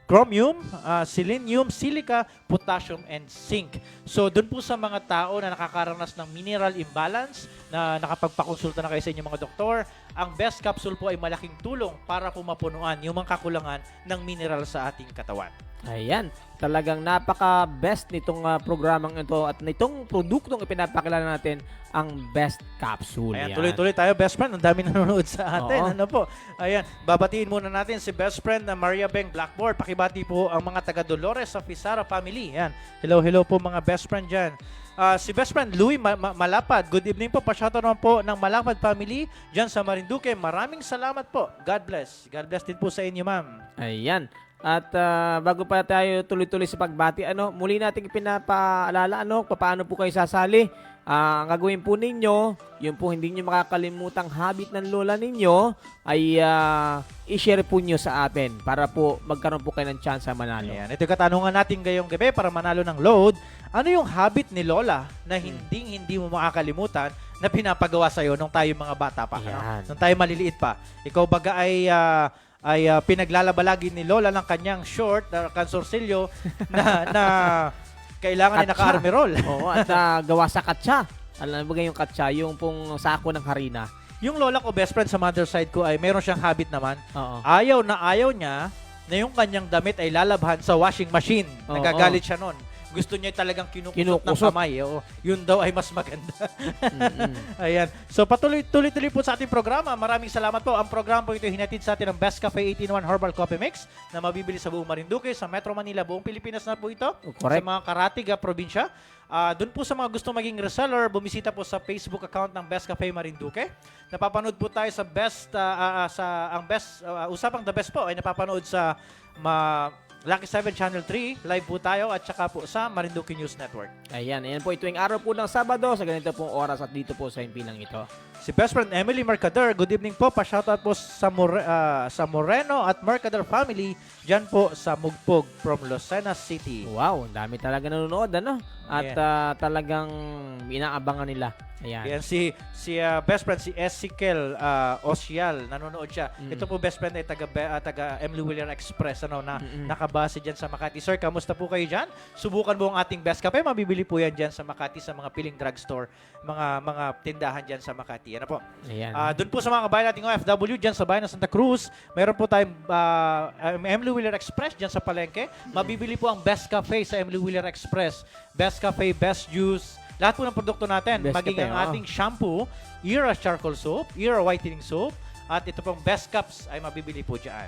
chromium, selenium, silica, potassium, and zinc. So, dun po sa mga tao na nakakaranas ng mineral imbalance, na nakapagpakonsulta na kayo sa inyong mga doktor, ang best capsule po ay malaking tulong para po mapunuan yung mga kakulangan ng mineral sa ating katawan. Ayan, talagang napaka-best nitong programang ito at nitong produktong ipinapakilala natin, ang Best Capsule. Ayan, Yan. tuloy-tuloy tayo, best friend. Ang dami nanonood sa atin. Oo. Ano po? Ayan, babatiin muna natin si best friend na Maria Beng Blackboard. Pakibati po ang mga taga Dolores sa Fisara family. Ayan. Hello po mga best friend dyan. Si best friend Louie Malapad. Good evening po. Pa-shoutout naman po ng Malapad family dyan sa Marinduque. Maraming salamat po. God bless. God bless din po sa inyo, ma'am. Ayan. At bago pa tayo tuloy-tuloy sa pagbati, muli nating pinapaalala, paano po kayo sasali. Ang gagawin po ninyo, yun po hindi nyo makakalimutang habit ng lola ninyo, ay i-share po nyo sa atin para po magkaroon po kayo ng chance sa manalo. Ayan. Ito yung katanungan natin ngayong gabi para manalo ng load. Ano yung habit ni Lola na hindi mo makakalimutan na pinapagawa sa'yo nung tayo mga bata pa? Ayan. Nung tayo maliliit pa. Ikaw baga ay pinaglalabalagi ni Lola ng kanyang short, kansorsilyo, na kailangan ay Katsa. naka-armirol. Oo, at gawa sa katsa. Alam mo ba yung katsa, yung pong sako ng harina. Yung lola ko, best friend sa mother side ko, ay meron siyang habit naman. Oo. Ayaw niya na yung kanyang damit ay lalabhan sa washing machine. Oo. Nagagalit siya nun. Gusto niya talagang kinukusot ng Kinukusot. kamay. Oo. Yun daw ay mas maganda. Mm-mm. Ayan. So tuloy-tuloy po sa ating programa. Maraming salamat po. Ang programa po ito hinatid sa atin ng Best Cafe 18-1 Herbal Coffee Mix na mabibili sa buong Marinduque, sa Metro Manila, buong Pilipinas na po ito. Sa Correct. mga Karatig probinsya. Doon po sa mga gusto maging reseller, bumisita po sa Facebook account ng Best Cafe Marinduque. Napapanood po tayo sa Usapang The Best po ay napapanood sa Lucky 7 Channel 3, live po tayo at saka po sa Marinduque News Network. Ayan po, ito yung araw po ng Sabado sa ganito pong oras at dito po sa himpilang ito. Si best friend Emily Mercader, good evening po. Pa-shoutout po sa Moreno at Mercader family dyan po sa Mugpog from Lucena City. Wow, ang dami talaga nanonood, ano? At talagang inaabangan nila. Ayan. Yan si best friend si Ezekiel Osial, nanonood siya. Ito po best friend ay taga Emily Wheeler Express na nakabase diyan sa Makati. Sir, kamusta po kayo diyan? Subukan mo ang ating Best Cafe. Mabibili po yan diyan sa Makati sa mga piling drugstore, mga tindahan diyan sa Makati. Ano po? Ayan. Doon po sa mga kabayan nating OFW diyan sa bayan ng Santa Cruz, meron po tayong Emily Wheeler Express diyan sa Palengke. Mabibili po ang Best Cafe sa Emily Wheeler Express. Best Cafe, Best Juice, lahat po ng produkto natin, Best maging Cafe, ang ating shampoo, Era Charcoal Soap, Era Whitening Soap, at ito pong Best Cups ay mabibili po dyan.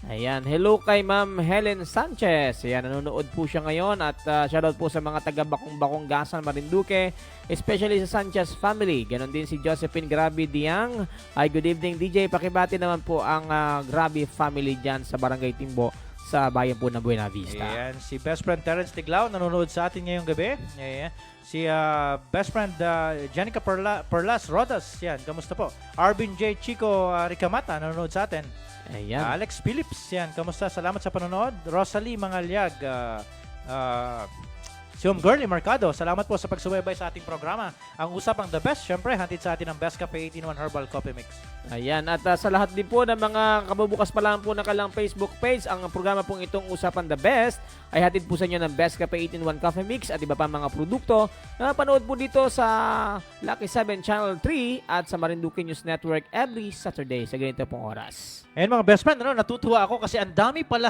Ayan, hello kay Ma'am Helen Sanchez. Ayan, nanonood po siya ngayon at shoutout po sa mga taga Bakong-Bakong Gasan, Marinduque, especially sa Sanchez family. Ganon din si Josephine Grabe Diang. Ay, good evening DJ. Pakibati naman po ang Grabe family dyan sa Barangay Timbo sa bayan po ng Buena Vista. Ayan, si best friend Terence Tiglao nanonood sa atin ngayong gabi. Ayan. Si best friend Janica Perlas Rodas. Yan, kamusta po? Arvin J. Chico Ricamata nanonood sa atin. Ayan. Alex Phillips, yan, kamusta? Salamat sa panonood. Rosalie Mangalyag, si Girlie Mercado, salamat po sa pagsubaybay sa ating programa. Ang usapang The Best, syempre, hatid sa atin ang Best Cafe 18-1 Herbal Coffee Mix. Ayan, at sa lahat din po ng mga kabubukas pa lang po ng kalang Facebook page, ang programa pong itong Usapan The Best ay hatid po sa inyo ng Best Cafe 18-1 Coffee Mix at iba pa mga produkto na panood po dito sa Lucky 7 Channel 3 at sa Marinduque News Network every Saturday sa ganito pong oras. Ayan mga best friend, natutuwa ako kasi ang dami pala,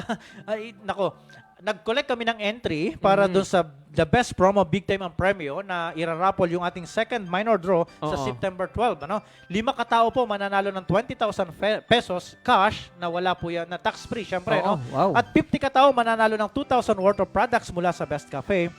nag-collect kami ng entry para doon sa The Best Promo Big Time ang Premyo na iraraffle yung ating second minor draw sa September 12. 5 katao po mananalo ng 20,000 pesos cash na wala po yan, na tax-free syempre. Wow. At 50 katao mananalo ng 2,000 worth of products mula sa Best Cafe.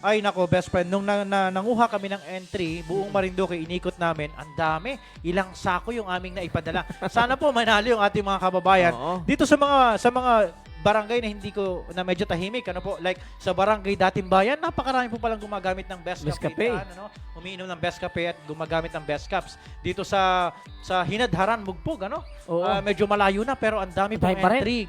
Ay nako, best friend, nung nanguha kami ng entry, buong Marinduque, inikot namin, ang dami, ilang sako yung aming naipadala. Sana po manalo yung ating mga kababayan. Dito sa mga barangay na medyo tahimik, like sa barangay Dating Bayan, napakarami po palang gumagamit ng Best Cafe. Umiinom ng Best Cafe at gumagamit ng Best Cups. Dito sa Hinadharan, Mugpog, medyo malayo na pero ang dami pong entry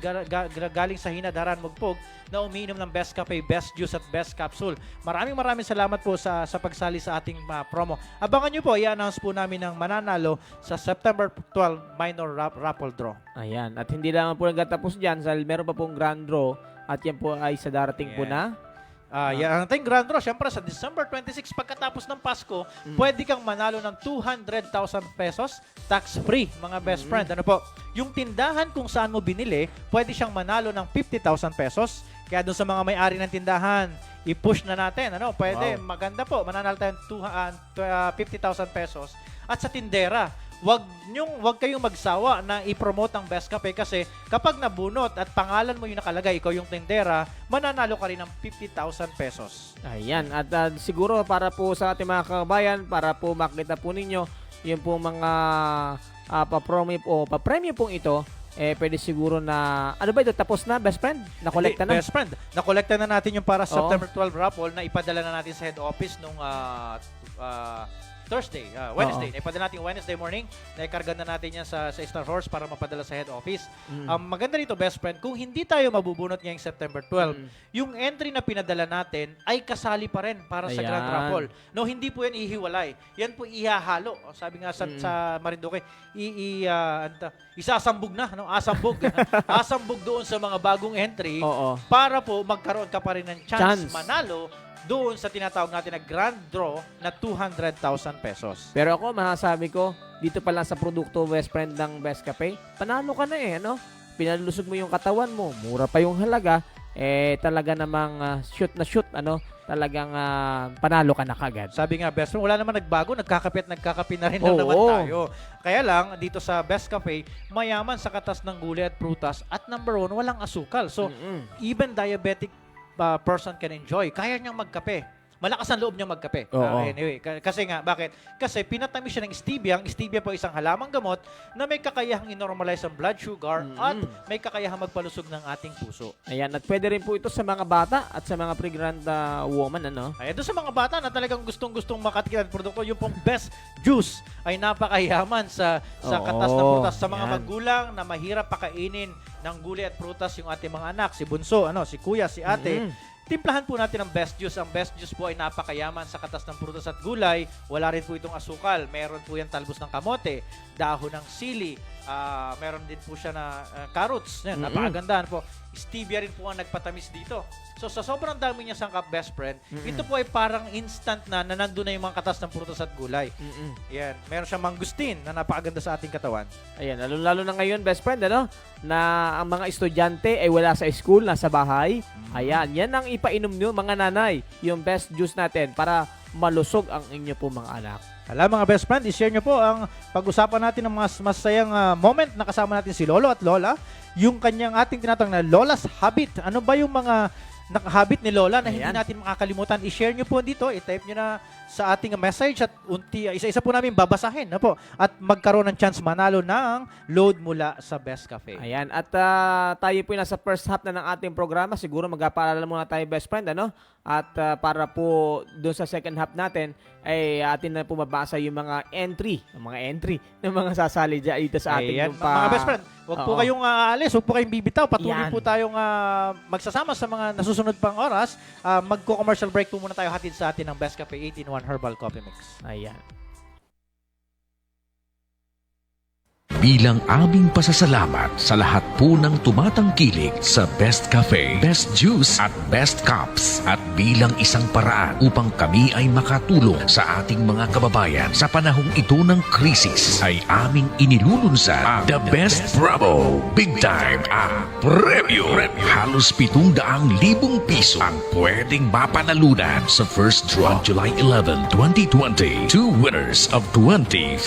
galing sa Hinadharan, Mugpog na umiinom ng Best Cafe, Best Juice at Best Capsule. Maraming salamat po sa pagsali sa ating promo. Abangan nyo po, i-announce po namin ang mananalo sa September 12 minor raffle draw. Ayan, at hindi lang po nagtatapos dyan, meron pa pong grand draw at yan po ay sa darating po na. Ang ating grand draw, syempre sa December 26, pagkatapos ng Pasko, pwede kang manalo ng 200,000 pesos tax-free, mga best friend. Yung tindahan kung saan mo binili, pwede siyang manalo ng 50,000 pesos. Kaya doon sa mga may-ari ng tindahan, i-push na natin. Pwede, maganda po, mananalo tayong 50,000 pesos. At sa tindera, wag kayong magsawa na i-promote ang Best Cafe kasi kapag nabunot at pangalan mo yung nakalagay, ikaw yung tindera, mananalo ka rin ng 50,000 pesos. Ayan, at siguro para po sa ating mga kabayan, para po makita po ninyo yung po mga pa-premyo pong ito, pwede siguro na, ano ba ito, tapos na, best friend? Nakolekta na? Best friend, nakolekta na natin yung para September 12 raffle na ipadala na natin sa head office nung Wednesday. Naipadala natin Wednesday morning. Naikarga na natin yan sa Star Horse para mapadala sa head office. Maganda rito, best friend, kung hindi tayo mabubunot ngayong September 12, yung entry na pinadala natin ay kasali pa rin para sa Grand Raffle. Hindi po yan ihiwalay. Yan po ihahalo. Sabi nga sa Marinduque, isasambog na. Asambog. Asambog doon sa mga bagong entry para po magkaroon ka pa rin ng chance manalo doon sa tinatawag natin na grand draw na 200,000 pesos. Pero ako, masasabi ko, dito pa lang sa produkto best friend ng Best Cafe, panalo ka na pinalusog mo yung katawan mo, mura pa yung halaga, talaga namang shoot na shoot, talagang panalo ka na kagad. Sabi nga, best friend, wala naman nagbago, nagkakape na rin lang naman tayo. Kaya lang, dito sa Best Cafe, mayaman sa katas ng gulay at prutas at number 1, walang asukal. So, even diabetic person can enjoy. Kaya niyang magkape. malakas ang loob niya magkape. Oo. Anyway, kasi nga, bakit? Kasi pinatamis siya ng stevia. Ang stevia po isang halamang gamot na may kakayahang inormalize ang blood sugar at may kakayahang magpalusog ng ating puso. Ayan, at pwede rin po ito sa mga bata at sa mga pregnant woman, ano? Ayan, doon sa mga bata na talagang gustong-gustong makatikim ng produkto, yung pong best juice ay napakayaman sa katas na prutas. Sa mga yan. magulang na mahirap pakainin ng gulay at prutas yung ating mga anak, si bunso, si kuya, si ate, timplahan po natin ang best juice. Ang best juice po ay napakayaman sa katas ng prutas at gulay. Wala rin po itong asukal. Meron po yan talbos ng kamote, dahon ng sili, meron din po siya na carrots. Yan, napakagandaan po. Stevia rin po ang nagpatamis dito. So sa sobrang dami niya sangkap, best friend, ito po ay parang instant na nandun na yung mga katas ng prutas at gulay. Yan. Meron siyang mangustin na napakaganda sa ating katawan. Ayan, lalo na ngayon, best friend, ano? Na ang mga estudyante ay wala sa school, nasa bahay. Ayan, yan ang ipainom nyo, mga nanay, yung best juice natin para malusog ang inyo po mga anak. Alam mga best friend, i-share nyo po ang pag-usapan natin ng mga masayang moment na kasama natin si Lolo at Lola. Yung kanyang ating tinatawag na Lola's Habit. Ano ba yung mga nakahabit ni Lola na hindi natin makakalimutan? I-share nyo po dito, i-type nyo na sa ating message at isa-isa po namin babasahin na po at magkaroon ng chance manalo ng load mula sa Best Cafe. Ayan, at tayo po nasa first half na ng ating programa. Siguro magpapaalala muna tayo, best friend, ano? At para po doon sa second half natin, ay atin na po mabasa yung mga entry ng mga sasali dito sa ating Ayan, mga best friend, huwag po kayong aalis, huwag po kayong bibitaw. Patuloy po tayong magsasama sa mga nasusunod pang oras. Magko-commercial break po muna tayo, hatid sa atin ng Best Cafe 8-in-1 Herbal Coffee Mix. Ayan. Bilang aming pasasalamat sa lahat po ng tumatangkilik sa Best Cafe, Best Juice at Best Cups at bilang isang paraan upang kami ay makatulong sa ating mga kababayan sa panahong ito ng krisis ay aming inilulunsad ang The Best Bravo Big Time ang premyo. Halos 700,000 piso ang pwedeng mapanalunan sa first draw July 11, 2020. 2 winners of 20,000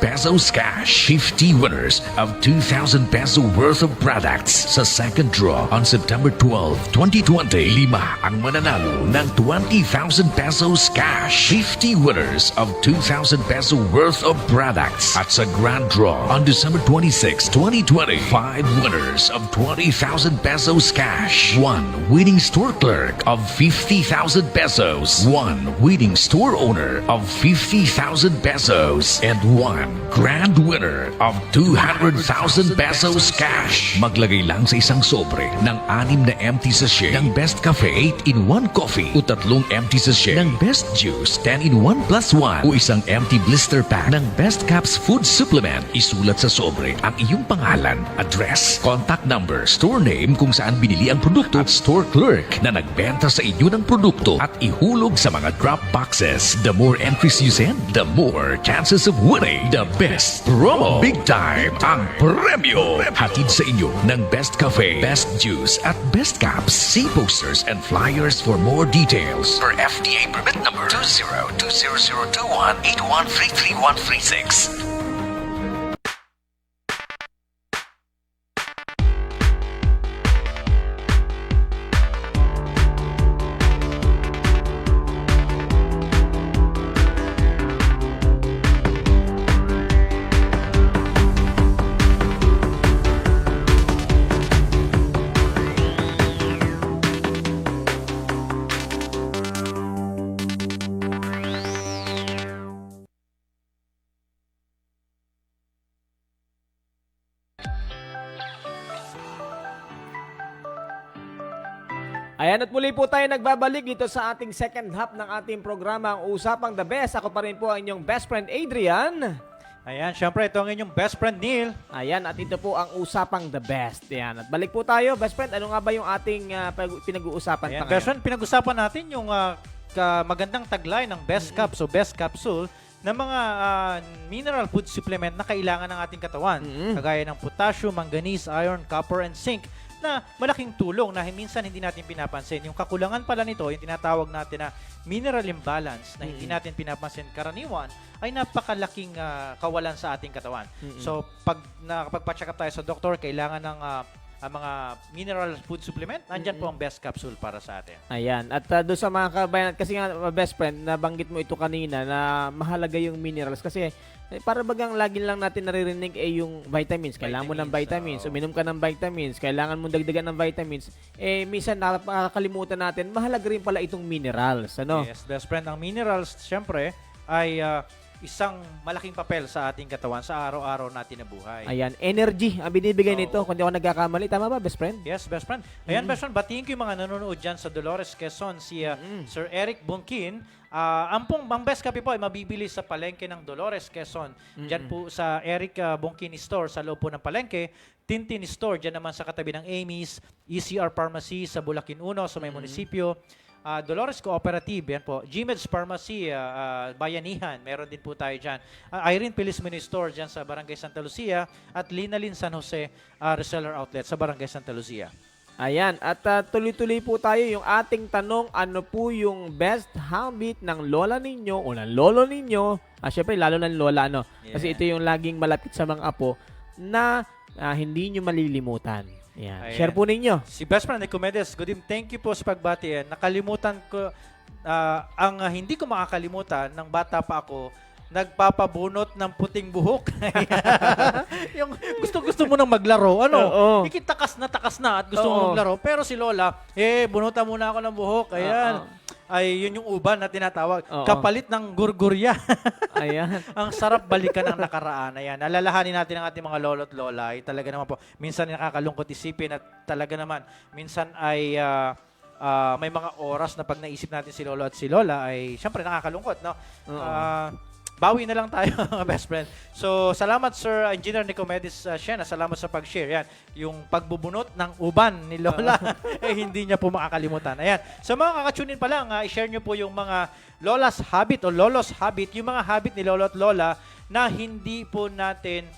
pesos cash, 50 winners of 2,000 peso worth of products. Sa second draw on September 12, 2020, 5 ang mananalo ng 20,000 pesos cash, 50 winners of 2,000 peso worth of products. At sa grand draw on December 26, 2020, 5 winners of 20,000 pesos cash, 1 winning store clerk of 50,000 pesos, 1 winning store owner of 50,000 pesos, and 1 grand winner of 200,000 pesos cash. Maglagay lang sa isang sobre ng 6 na empty sachet ng Best Cafe 8-in-1 coffee o 3 empty sachet ng Best Juice 10-in-1 plus 1 o isang empty blister pack ng Best Caps food supplement. Isulat sa sobre ang iyong pangalan, address, contact number, store name kung saan binili ang produkto at store clerk na nagbenta sa inyo ng produkto at ihulog sa mga drop boxes. The more entries you send, the more chances of winning the Best Promo Big Time ang premyo. Hatid sa inyo ng Best Cafe, Best Juice at Best Caps. See posters and flyers for more details. Per FDA permit number 2020021813336. Ayan, at muli po tayo nagbabalik dito sa ating second half ng ating programa, ang Usapang The Best. Ako pa rin po ang inyong best friend Adrian. Ayan, syempre ito ang inyong best friend Neil. Ayan, at ito po ang Usapang The Best. Ayan, at balik po tayo, best friend. Ano nga ba yung ating pinag-uusapan Ayan, pa best ngayon? friend, pinag-usapan natin yung magandang taglay ng Best Cup, so Best Capsule, na mga mineral food supplement na kailangan ng ating katawan. Kagaya ng potassium, manganese, iron, copper, and zinc na malaking tulong na minsan hindi natin pinapansin. Yung kakulangan pala nito, yung tinatawag natin na mineral imbalance na hindi natin pinapansin karaniwan, ay napakalaking kawalan sa ating katawan. So, kapag pa-check up tayo sa doktor, kailangan ng mga mineral food supplement, nandyan po ang best capsule para sa atin. Ayan. At doon sa mga kabayan, kasi nga, best friend, nabanggit mo ito kanina na mahalaga yung minerals. Kasi para bagang lagi lang natin naririnig yung vitamins. Kailangan mo ng vitamins. Oo. Uminom ka ng vitamins. Kailangan mo dagdagan ng vitamins. Minsan nakakalimutan natin, mahalaga rin pala itong minerals. Ano? Yes, best friend. Ang minerals, syempre, ay isang malaking papel sa ating katawan sa araw-araw natin na buhay. Ayan. Energy ang binibigay Oo. nito. Kung di ako nagkakamali. Tama ba, best friend? Yes, best friend. Ayan, best friend, batiin ko yung mga nanonood dyan sa Dolores Quezon, si Sir Eric Bungkin. Ang best copy po ay mabibili sa palengke ng Dolores Quezon. Dyan po sa Eric Bungkin Store sa loob po ng palengke. Tintin Store, dyan naman sa katabi ng Amy's, ECR Pharmacy sa Bulacan 1 sa may munisipyo. Dolores Cooperative, yan po. Gmed's Pharmacy, Bayanihan, meron din po tayo dyan. Irene Pilis Mini Store dyan sa Barangay Santa Lucia at Linalin San Jose Reseller Outlet sa Barangay Santa Lucia. Ayan, at tuloy-tuloy po tayo yung ating tanong, ano po yung best habit ng lola ninyo o ng lolo ninyo? Syempre, lalo ng lola, ano? Kasi Yeah. ito yung laging malapit sa mga apo na hindi nyo malilimutan. Ayan. Ayan. Share po ninyo. Si Best Friend Nicomedes, good evening. Thank you po sa pagbati. Nakalimutan ko, ang hindi ko makakalimutan, ng bata pa ako, nagpapabunot ng puting buhok. Yung gusto mo nang maglaro. Ano? Oo. Takas na at gusto Oo. mo maglaro. Pero si Lola, bunutan muna ako ng buhok. Ayan. Oo. Ay, yun yung uban na tinatawag. Oo. Kapalit ng gurgurya. Ayan. Ang sarap balikan ng nakaraan. Ayan, alalahanin natin ang ating mga lolo't lola. Ay, talaga naman po, minsan nakakalungkot isipin at talaga naman, minsan ay may mga oras na pag naisip natin si lolo at si lola ay syempre nakakalungkot, no? Oo. Bawi na lang tayo, mga best friend. So, salamat Sir Engineer Nicomedes Shena. Salamat sa pag-share. Yan, yung pagbubunot ng uban ni Lola, hindi niya po makakalimutan. Ayan. So, mga kakatunin pa lang, i-share niyo po yung mga Lola's habit o Lolo's habit, yung mga habit ni Lolo at Lola na hindi po natin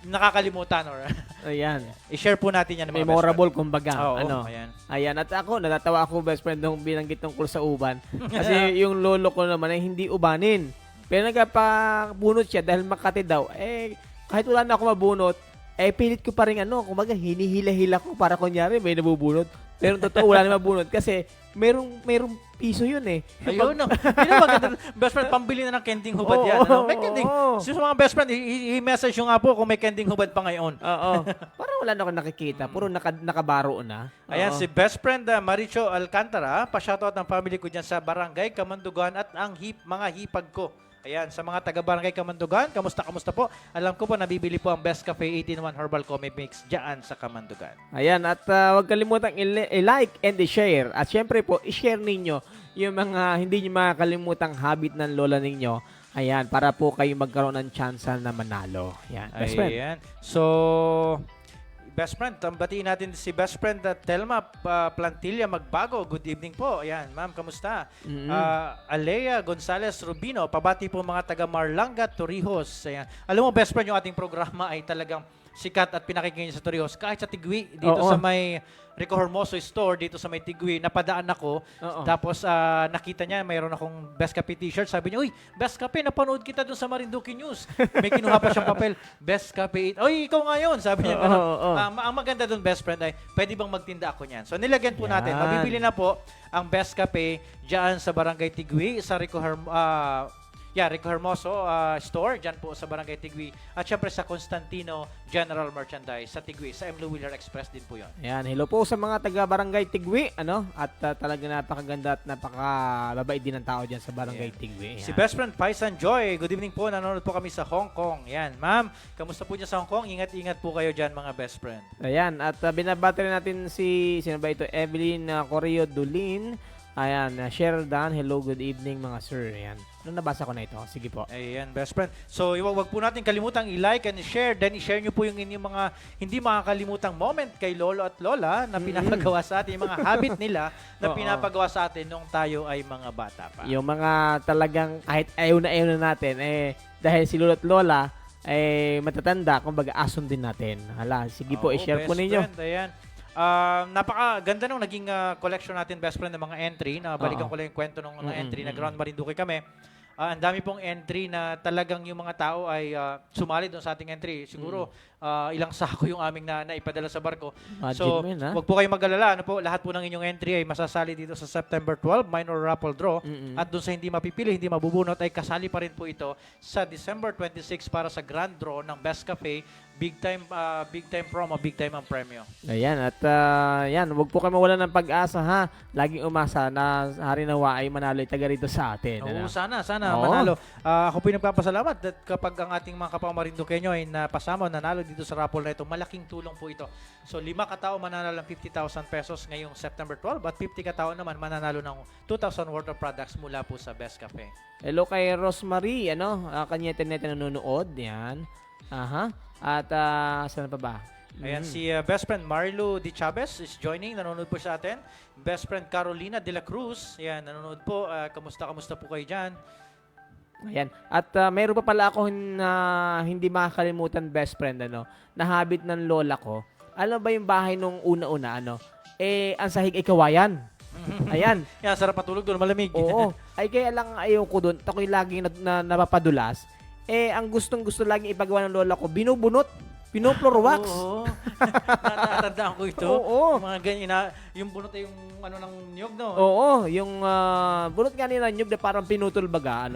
nakakalimutan or Ayan. i-share po natin yan. Mga Memorable, kumbaga. Oo, ano? ayan. Ayan. At ako, natatawa ako, best friend, nung binanggit tungkol sa uban. Kasi yung lolo ko naman ay hindi ubanin. Pero nagpabunot siya dahil Makati daw. Kahit wala na ako mabunot, pilit ko pa rin kumbaga hinihila-hila ko para kunyari may nabubunot. Pero totoo, wala na mabunot kasi merong piso yun eh. Ayun, no. Yun ang maganda. Best friend, pambili na ng kending hubad yan. Ano? May kending. So, sa mga best friend, i-message nyo nga po kung may kending hubad pa ngayon. Oo. Parang wala na ako nakikita. Puro nakabaro na. Ayan, Oo. si best friend Maricho Alcantara, pa-shoutout ng family ko dyan sa Barangay Kamandugan at ang mga hipag ko. Ayan, sa mga taga-Barangay Kamandugan, kamusta po? Alam ko po, nabibili po ang Best Cafe 18-1 Herbal Coffee Mix dyan sa Kamandugan. Ayan, at huwag kalimutang i-like and i-share. At syempre po, i-share ninyo yung mga hindi nyo makakalimutang habit ng lola ninyo. Ayan, para po kayo magkaroon ng chance na manalo. Ayan, best friend. Ayan. So, best friend, batiin natin si best friend Telma Plantilla Magbago. Good evening po. Ayan, ma'am, kamusta? Alea Gonzalez Rubino, pabati po mga taga Marlanga, Torrijos. Ayan. Alam mo, best friend, yung ating programa ay talagang sikat at pinakikinggan sa Torrijos. Kahit sa Tigwi, dito Oo. sa may Rico Hermoso store, dito sa may Tigwi, napadaan ako. Oo. Tapos nakita niya, mayroon akong Best Cafe t-shirt. Sabi niya, uy, Best Cafe, napanood kita dun sa Marinduque News. May kinuha pa siyang papel. Best Cafe. Uy, ikaw nga yun. Sabi niya. Oo, oo. Ang maganda dun, best friend, ay pwede bang magtinda ako niyan? So nilagyan po natin. Yan. Mabibili na po ang Best Cafe dyan sa Barangay Tigwi, sa Rico Hermoso store, dyan po sa Barangay Tigwi. At syempre sa Constantino General Merchandise sa Tigwi. Sa M. Wheeler Express din po yun. Ayan, hello po sa mga taga-Barangay Tigwi, at talaga napakaganda at napakababait din ng tao dyan sa Barangay Tigwi. Ayan. Si best friend Paisan Joy, good evening po. Nanonood po kami sa Hong Kong. Yan, ma'am, kamusta po dyan sa Hong Kong? Ingat-ingat po kayo dyan, mga best friend. Ayan, at binabati rin natin sino ba ito? Evelyn Correo Dulin. Ayan, Sheridan, hello, good evening mga sir. Ayan, nabasa ko na ito. Sige po. Ayan, best friend. So, wag po natin kalimutang i-like and i-share. Then, i-share nyo po yung inyong mga hindi makakalimutang moment kay Lolo at Lola na pinapagawa sa atin, yung mga habit nila na Oo. pinapagawa sa atin nung tayo ay mga bata pa. Yung mga talagang kahit ayaw na natin, dahil si Lolo at Lola, matatanda, kumbaga asun din natin. Hala, sige po, Oo, i-share po best ninyo. friend, ayan. Napakaganda nung naging collection natin, best friend, ng mga entry. Na balikan Oo. ko lang yung kwento ng mga entry na Ground Marinduque kami. ang dami pong entry na talagang yung mga tao ay sumali doon sa ating entry. Siguro ilang sako yung aming naipadala sa barko. Imagine So, mo yun, ha? wag po kayong mag-alala. Ano po, lahat po ng inyong entry ay masasali dito sa September 12, minor raffle draw. At doon sa hindi mapipili, hindi mabubunot, ay kasali pa rin po ito sa December 26 para sa grand draw ng Best Cafe. Big time promo, big time ang premyo. Ayan, at yan, huwag po kayo mawalan ng pag-asa, ha? Laging umasa na hari nawa ay manalo taga rito sa atin. Oo, ano? sana Oo. manalo. Ako po yung nagpapasalamat at kapag ang ating mga kapamarindukenyo ay napasama, nanalo dito sa raffle na ito, malaking tulong po ito. So, 5 katao mananalo ng 50,000 pesos ngayong September 12 at 50 katao naman mananalo ng 2,000 worth of products mula po sa Best Cafe. Hello kay Rosemary, kanya internet na nanonood, yan. Aha. At saan pa ba? Ayan, si best friend Marlo Di Chavez is joining, nanonood po sa atin. Best friend Carolina De La Cruz, ayan, nanonood po. Kamusta po kayo dyan? Ayan. At mayroon pa pala ako na hindi makakalimutan, best friend, na habit ng lola ko. Alam ba yung bahay nung una-una, ang sahig ay kawayan. Ayan. Yan, sarap patulog doon, malamig. Oo. Ay kaya lang ayaw ko doon. Ako'y laging napapadulas. Ang gustong-gusto laging ipagawa ng lola ko, binubunot. Pinofloor wax. Oo. Natatandaan ko ito. Oo. Yung mga ganyan, yung bunot ay yung ng niyog, no? Oo, yung bunot nga nila nyug na parang pinutol baga,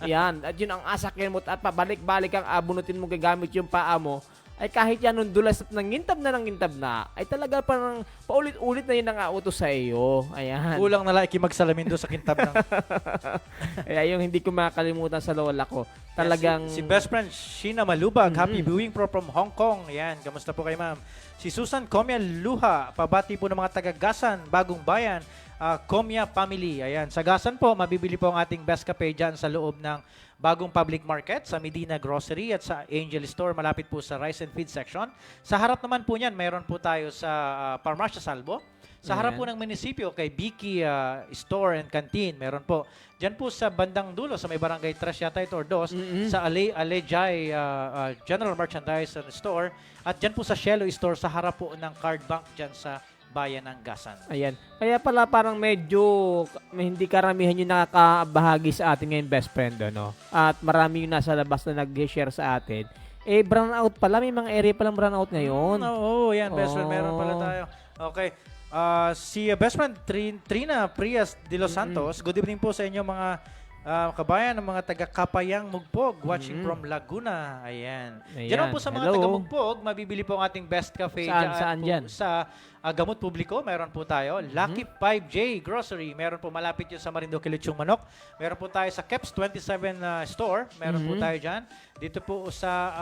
Yan, at yun ang asakyan mo at pabalik-balik ang bunutin mo gagamit yung paa mo. Ay kahit yan nung dulas at nangintab na, ay talaga parang paulit-ulit na yun ang utos sa iyo. Ayan. Kulang na lang ikimagsalamin doon sa kintab ng... Kaya yung hindi ko makakalimutan sa lola ko. Talagang... Si best friend, Sheena Malubag, happy viewing from Hong Kong. Yan, kamusta po kayo, ma'am? Si Susan Comia Luha, pabati po ng mga taga-Gasan, Bagong Bayan, Comia Family. Ayan, sa Gasan po, mabibili po ang ating Best Cafe dyan sa loob ng Bagong Public Market, sa Medina Grocery at sa Angel Store, malapit po sa Rice and Feed section. Sa harap naman po niyan, mayroon po tayo sa Parmasya Salvo. Sa harap po ng munisipyo, kay Biki Store and Canteen, meron po. Diyan po sa bandang dulo, sa may barangay 3 yata ito or 2, sa Alejay General Merchandise and Store. At diyan po sa Shelo Store, sa harap po ng Card Bank dyan sa bayan ng Gasan. Ayan. Kaya pala parang medyo hindi karamihan yung nakakabahagi sa atin ngayon, best friend, At marami yung nasa labas na nag-share sa atin. Brown out pala. May mga area palang brown out ngayon. Oo, yan, best friend. Meron pala tayo. Okay. Si best friend Trina Prias de Los Santos, good evening po sa inyo mga kabayan ng mga taga-Kapayang Mugpog watching from Laguna. Ayan. Diyan po sa mga taga-Mugpog, mabibili po ang ating Best Cafe. Saan dyan? Sa Gamot Publiko, meron po tayo. Lucky 5J Grocery, meron po malapit yun sa Marinduque Lechong Manok. Meron po tayo sa Keps 27 Store, meron po tayo dyan. Dito po sa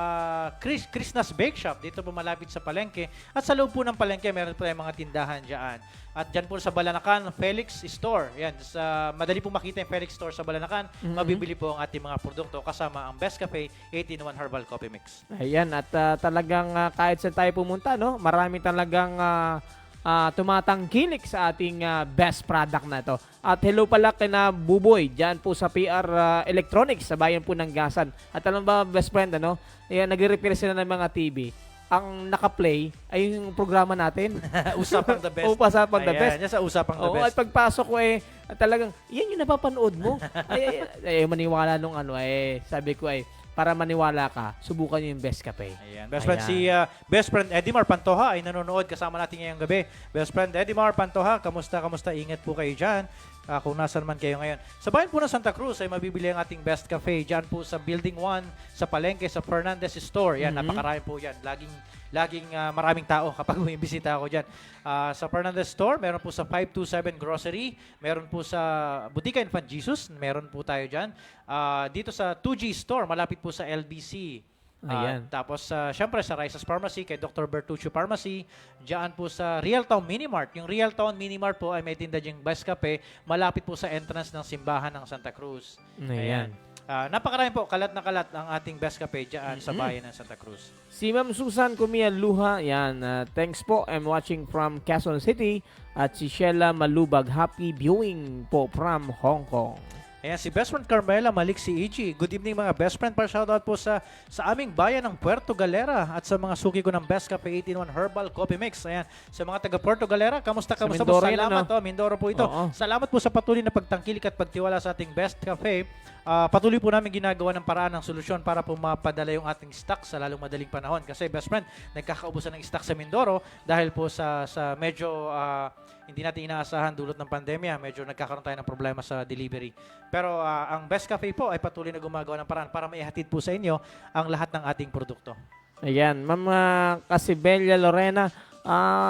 Krishna's Bake Shop, dito po malapit sa Palengke. At sa loob po ng Palengke, meron po tayong mga tindahan dyan. At dyan po sa Balanacan, Felix Store. Yan, madali po makita yung Felix Store sa Balanacan. Mabibili po ang ating mga produkto kasama ang Best Cafe 18-in-1 Herbal Coffee Mix. Ayan, at talagang kahit saan tayo pumunta, marami talagang tumatangkilik sa ating best product na ito. At hello pala kina Buboy, dyan po sa PR Electronics, sa bayan po ng Gasan. At alam ba, best friend, Ayan, nagre-repair sila ng mga TV. Ang naka-play ay yung programa natin. Usapang the best. Usapang the best. Yan sa Usapang the Oo, best. at pagpasok ko talagang, yan yung napapanood mo. Maniwala nung sabi ko para maniwala ka, subukan nyo yung Best Cafe. Ayan. Best friend, si best friend Edimar Pantoja ay nanonood kasama natin ngayong gabi. Best friend Edimar Pantoja, kamusta? Ingat po kayo dyan. Kung nasan man kayo ngayon. Sa bayan po ng Santa Cruz ay mabibili ang ating Best Cafe dyan po sa Building 1, sa Palengke, sa Fernandez Store. Yan, napakarami po yan. Laging maraming tao kapag bumibisita ako dyan. Sa Fernandez Store, meron po sa 527 Grocery, meron po sa Butika Infant Jesus, meron po tayo dyan. Dito sa 2G Store, malapit po sa LBC. Ayan. Tapos, syempre sa Rice's Pharmacy, kay Dr. Bertuccio Pharmacy, diyan po sa Real Town Minimart. Yung Real Town Minimart po ay may tinda diyang Best Cafe, malapit po sa entrance ng simbahan ng Santa Cruz. Ayan. Napakarami po, kalat na kalat ang ating Best Cafe diyan sa bayan ng Santa Cruz. Si Ma'am Susan Comia Luha, yan. Thanks po. I'm watching from Quezon City. At si Sheila Malubag, happy viewing po from Hong Kong. Ayan, si best friend Carmela Malik si EG. Good evening mga best friend. Para shoutout po sa aming bayan ng Puerto Galera at sa mga suki ko ng Best Cafe 18-1 Herbal Coffee Mix. Ayan, sa mga taga Puerto Galera, kamusta po? Mindoro yan, Salamat ano? Mindoro po ito. Oo. Salamat po sa patuloy na pagtangkilik at pagtiwala sa ating Best Cafe. Patuloy po namin ginagawa ng paraan ng solusyon para po mapadala yung ating stock sa lalong madaling panahon. Kasi best friend, nagkakaubusan ng stock sa Mindoro dahil po sa medyo hindi natin inaasahan dulot ng pandemya. Medyo nagkakaroon tayo ng problema sa delivery. Pero ang Best Cafe po ay patuloy na gumagawa ng paraan para maihatid po sa inyo ang lahat ng ating produkto. Ayan, Ma'am Casibella Lorena,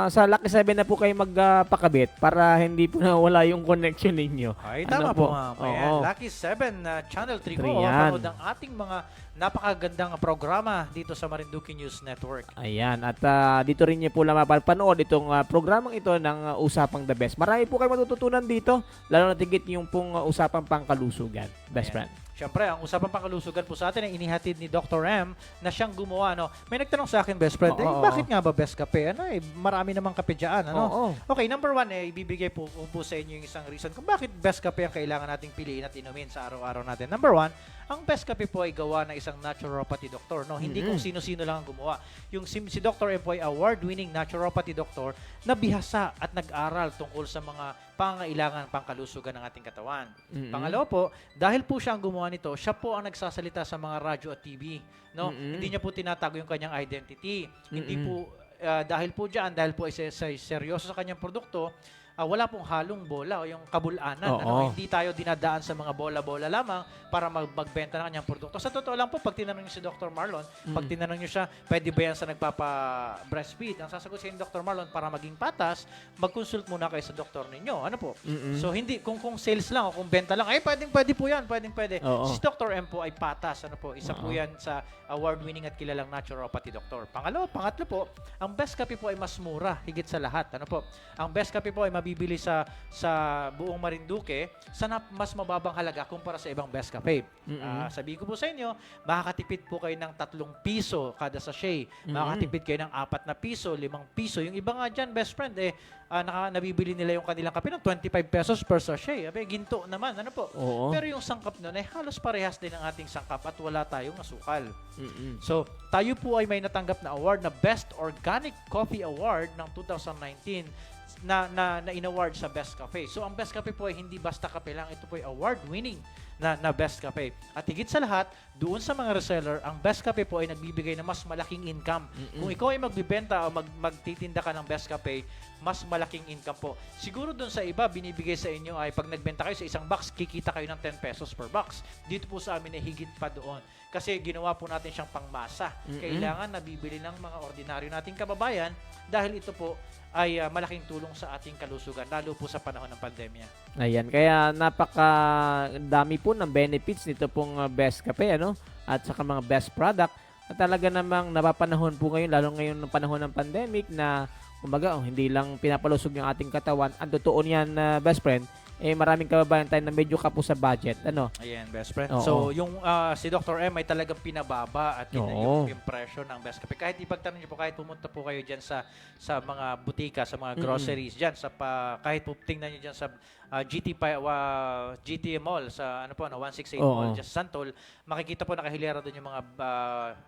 sa Lucky 7 na po kayo magpakabit para hindi po nawala yung connection ninyo. Ay, Ano tama po, ma'am. Oo. Ayan, Lucky 7, Channel 3 po. Yan. Mapanood ang ating mga napakagandang programa dito sa Marinduque News Network. Ayan, at dito rin niyo po lang mapapanood itong programang ito ng Usapang The Best. Marami po kayo matututunan dito, lalo na tigit yung pong Usapang Pangkalusugan, best Ayan. friend. Siyempre, ang usapang pangkalusugan po sa atin ay inihatid ni Dr. M na siyang gumawa. No? May nagtanong sa akin, best friend, Oo. bakit nga ba best kape? Marami namang kape dyan. Ano? Oo. Okay, number one, ibibigay po sa inyo yung isang reason kung bakit best kape ang kailangan nating piliin at inumin sa araw-araw natin. Number one, ang best kape po ay gawa ng isang naturopathy doctor. No? Hindi kung sino-sino lang ang gumawa. Yung si Dr. M po ay award-winning naturopathy doctor na bihasa at nag-aral tungkol sa mga pangangailangan pangkalusugan ng ating katawan. Pangalawa po, dahil po siya ang gumawa nito, siya po ang nagsasalita sa mga radyo at TV. No? Hindi niya po tinatago yung kanyang identity. Hindi po, dahil po dyan, dahil po ay seryoso sa kanyang produkto, wala pong halong bola o yung kabulanan. Ano? Hindi tayo dinadaan sa mga bola-bola lamang para magbenta ng kanyang produkto. Sa totoo lang po, pag tinanong niyo si Dr. Marlon, pag tinanong niyo siya, pwede ba yan sa nagpapa-breastfeed? Ang sasagot sa inyo, Dr. Marlon, para maging patas, mag-consult muna kayo sa doktor ninyo. Ano po? So, hindi, kung sales lang o kung benta lang, ay, pwede po yan, pwede. Oo. Si Dr. M po ay patas. Ano po? Isa po yan sa award-winning at kilalang naturopathy doctor. Pangatlo po, ang best kape po ay mas mura, higit sa lahat. Ano po? Ang best kape po ay mabibili sa buong Marinduque sa mas mababang halaga kumpara sa ibang best cafe. Sabi ko po sa inyo, makakatipid po kayo ng 3 piso kada sachet. Makakatipid kayo ng 4 na piso, 5 piso. Yung iba nga dyan, best friend, nabibili nila yung kanilang kape ng 25 pesos per sachet. Abe, ginto naman. Ano po? Oo. Pero yung sangkap nun ay halos parehas din ang ating sangkap at wala tayong asukal. So, tayo po ay may natanggap na award na Best Organic Coffee Award ng 2019 na in-award sa Best Cafe. So, ang Best Cafe po ay hindi basta kape lang. Ito po ay award-winning na Best Cafe. At higit sa lahat, doon sa mga reseller, ang Best Cafe po ay nagbibigay ng mas malaking income. Kung ikaw ay magbibenta o magtitinda ka ng Best Cafe, mas malaking income po. Siguro doon sa iba, binibigay sa inyo ay pag nagbenta kayo sa isang box, kikita kayo ng 10 pesos per box. Dito po sa amin ay higit pa doon. Kasi ginawa po natin siyang pangmasa. Kailangan nabibili ng mga ordinaryo nating kababayan dahil ito po ay malaking tulong sa ating kalusugan, lalo po sa panahon ng pandemya. Ayan, kaya napakadami po ng benefits nito pong Best Cafe, ano? At saka mga best product. At talaga namang napapanahon po ngayon, lalo ngayon ng panahon ng pandemic na kumbaga, hindi lang pinapalusog yung ating katawan. Ang totoo niyan, best friend, maraming kababayan tayo na medyo kapos sa budget. Ano? Ayan, best friend. Oo. So, yung si Dr. M ay talagang pinababa at yun Oo. yung impression ng Best Cafe. Kahit ipagtanong niyo po, kahit pumunta po kayo dyan sa mga butika, sa mga groceries dyan, kahit po tingnan niyo dyan sa GT Mall, sa 168 Oo. Mall, just Santol, makikita po nakahilera doon yung mga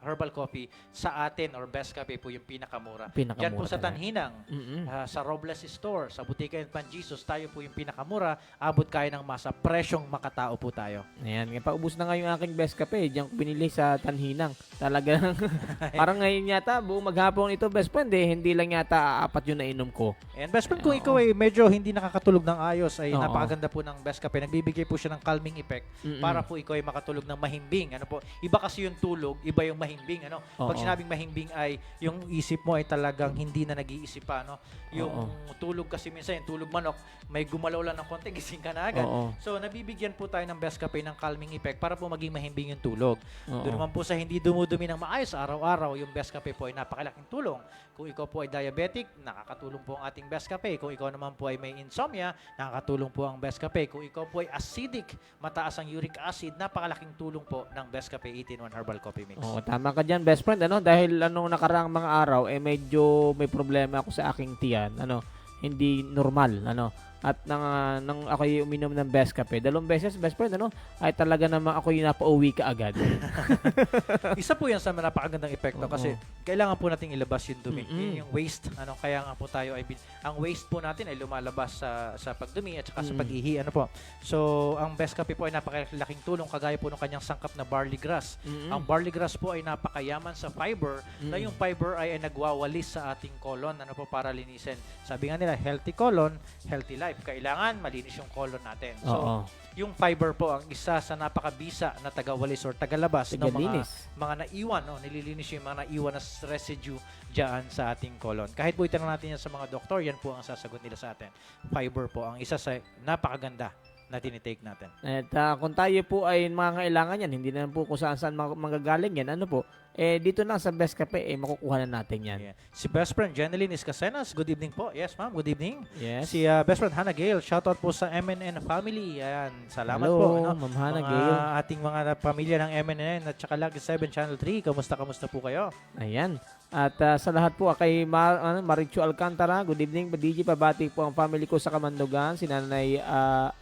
herbal coffee sa atin or Best Cafe po yung pinakamura. Pinakamura Dyan po sa talaga. Tanhinang, sa Robles Store, sa Butika and Pan Jesus, tayo po yung pinakamura. Abot kayo ng masa, presyong makatao po tayo. Ayan, paubos na nga yung aking Best Cafe. Diyan ko binili sa Tanhinang. Talagang, parang ngayon yata, buong maghapon ito, best friend, hindi lang yata 4 yung nainom ko. And best friend, kung ikaw ay medyo hindi nakakatulog ng ayos, ay Oo. napakaganda po ng Best Cafe. Nagbibigay po siya ng calming effect para po ikaw ay makatulog ng mahimbing. Ano po? Iba kasi yung tulog, iba yung mahimbing. Ano? Pag Oo. sinabing mahimbing ay yung isip mo ay talagang hindi na nag-iisip pa. No? Yung tulog kasi minsan, yung tulog manok, may gumalaw lang ng konti, gising ka na agad. Oo. So, nabibigyan po tayo ng Best Cafe ng calming effect para po maging mahimbing yung tulog. Oo. Doon naman po sa hindi dumudumi ng maayos araw-araw, yung Best Cafe po ay napakalaking tulong. Kung ikaw po ay diabetic, nakakatulong po ang ating Best Cafe. Kung ikaw naman po ay may insomnia, nakakatulong po ang Best Cafe. Kung ikaw po ay acidic, mataas ang uric acid, napakalaking tulong po ng Best Cafe 18-1 Herbal Coffee Mix. Oo, tama ka dyan, best friend. Ano? Dahil nakaraang mga araw, medyo may problema ako sa aking tiyan. Ano? Hindi normal. Ano? at nang ako'y uminom ng best kape, 2 beses, best friend, ano, ay talaga naman ako'y napauwi ka agad. Isa po yan sa napakagandang epekto Oo. kasi kailangan po nating ilabas yung dumi. Mm-mm. Yun yung waste. Kaya nga po tayo ay ang waste po natin ay lumalabas sa pagdumi at saka sa pag-ihi. So, ang best kape po ay napakalaking tulong kagaya po ng kanyang sangkap na barley grass. Ang barley grass po ay napakayaman sa fiber na yung fiber ay nagwawalis sa ating colon para linisin. Sabi nga nila, healthy colon, healthy life. Kailangan malinis yung colon natin. So, Oo. yung fiber po ang isa sa napakabisa na tagawalis or tagalabas ng Tagalinis. mga naiwan, nililinis yung mga naiwan na residue dyan sa ating colon. Kahit po itanong natin yan sa mga doktor, yan po ang sasagot nila sa atin. Fiber po ang isa sa napakaganda na tinitake natin. At kung tayo po ay mangangailangan yan, hindi na po kung saan manggagaling yan, dito na sa Best Cafe, makukuha na natin yan. Yeah. Si best friend Jeneline Iscasenas, good evening po. Yes, ma'am, good evening. Yes. Si best friend Hannah Gale, shoutout po sa MNN family. Ayan, salamat Hello, po. Ma'am Hannah Mga Gale. ating mga pamilya ng MNN at saka Lucky 7 Channel 3, kamusta po kayo? Ayan. At sa lahat po, kay Marichu Alcantara, good evening, DJ, pabati po ang family ko sa Kamandugan, si Nanay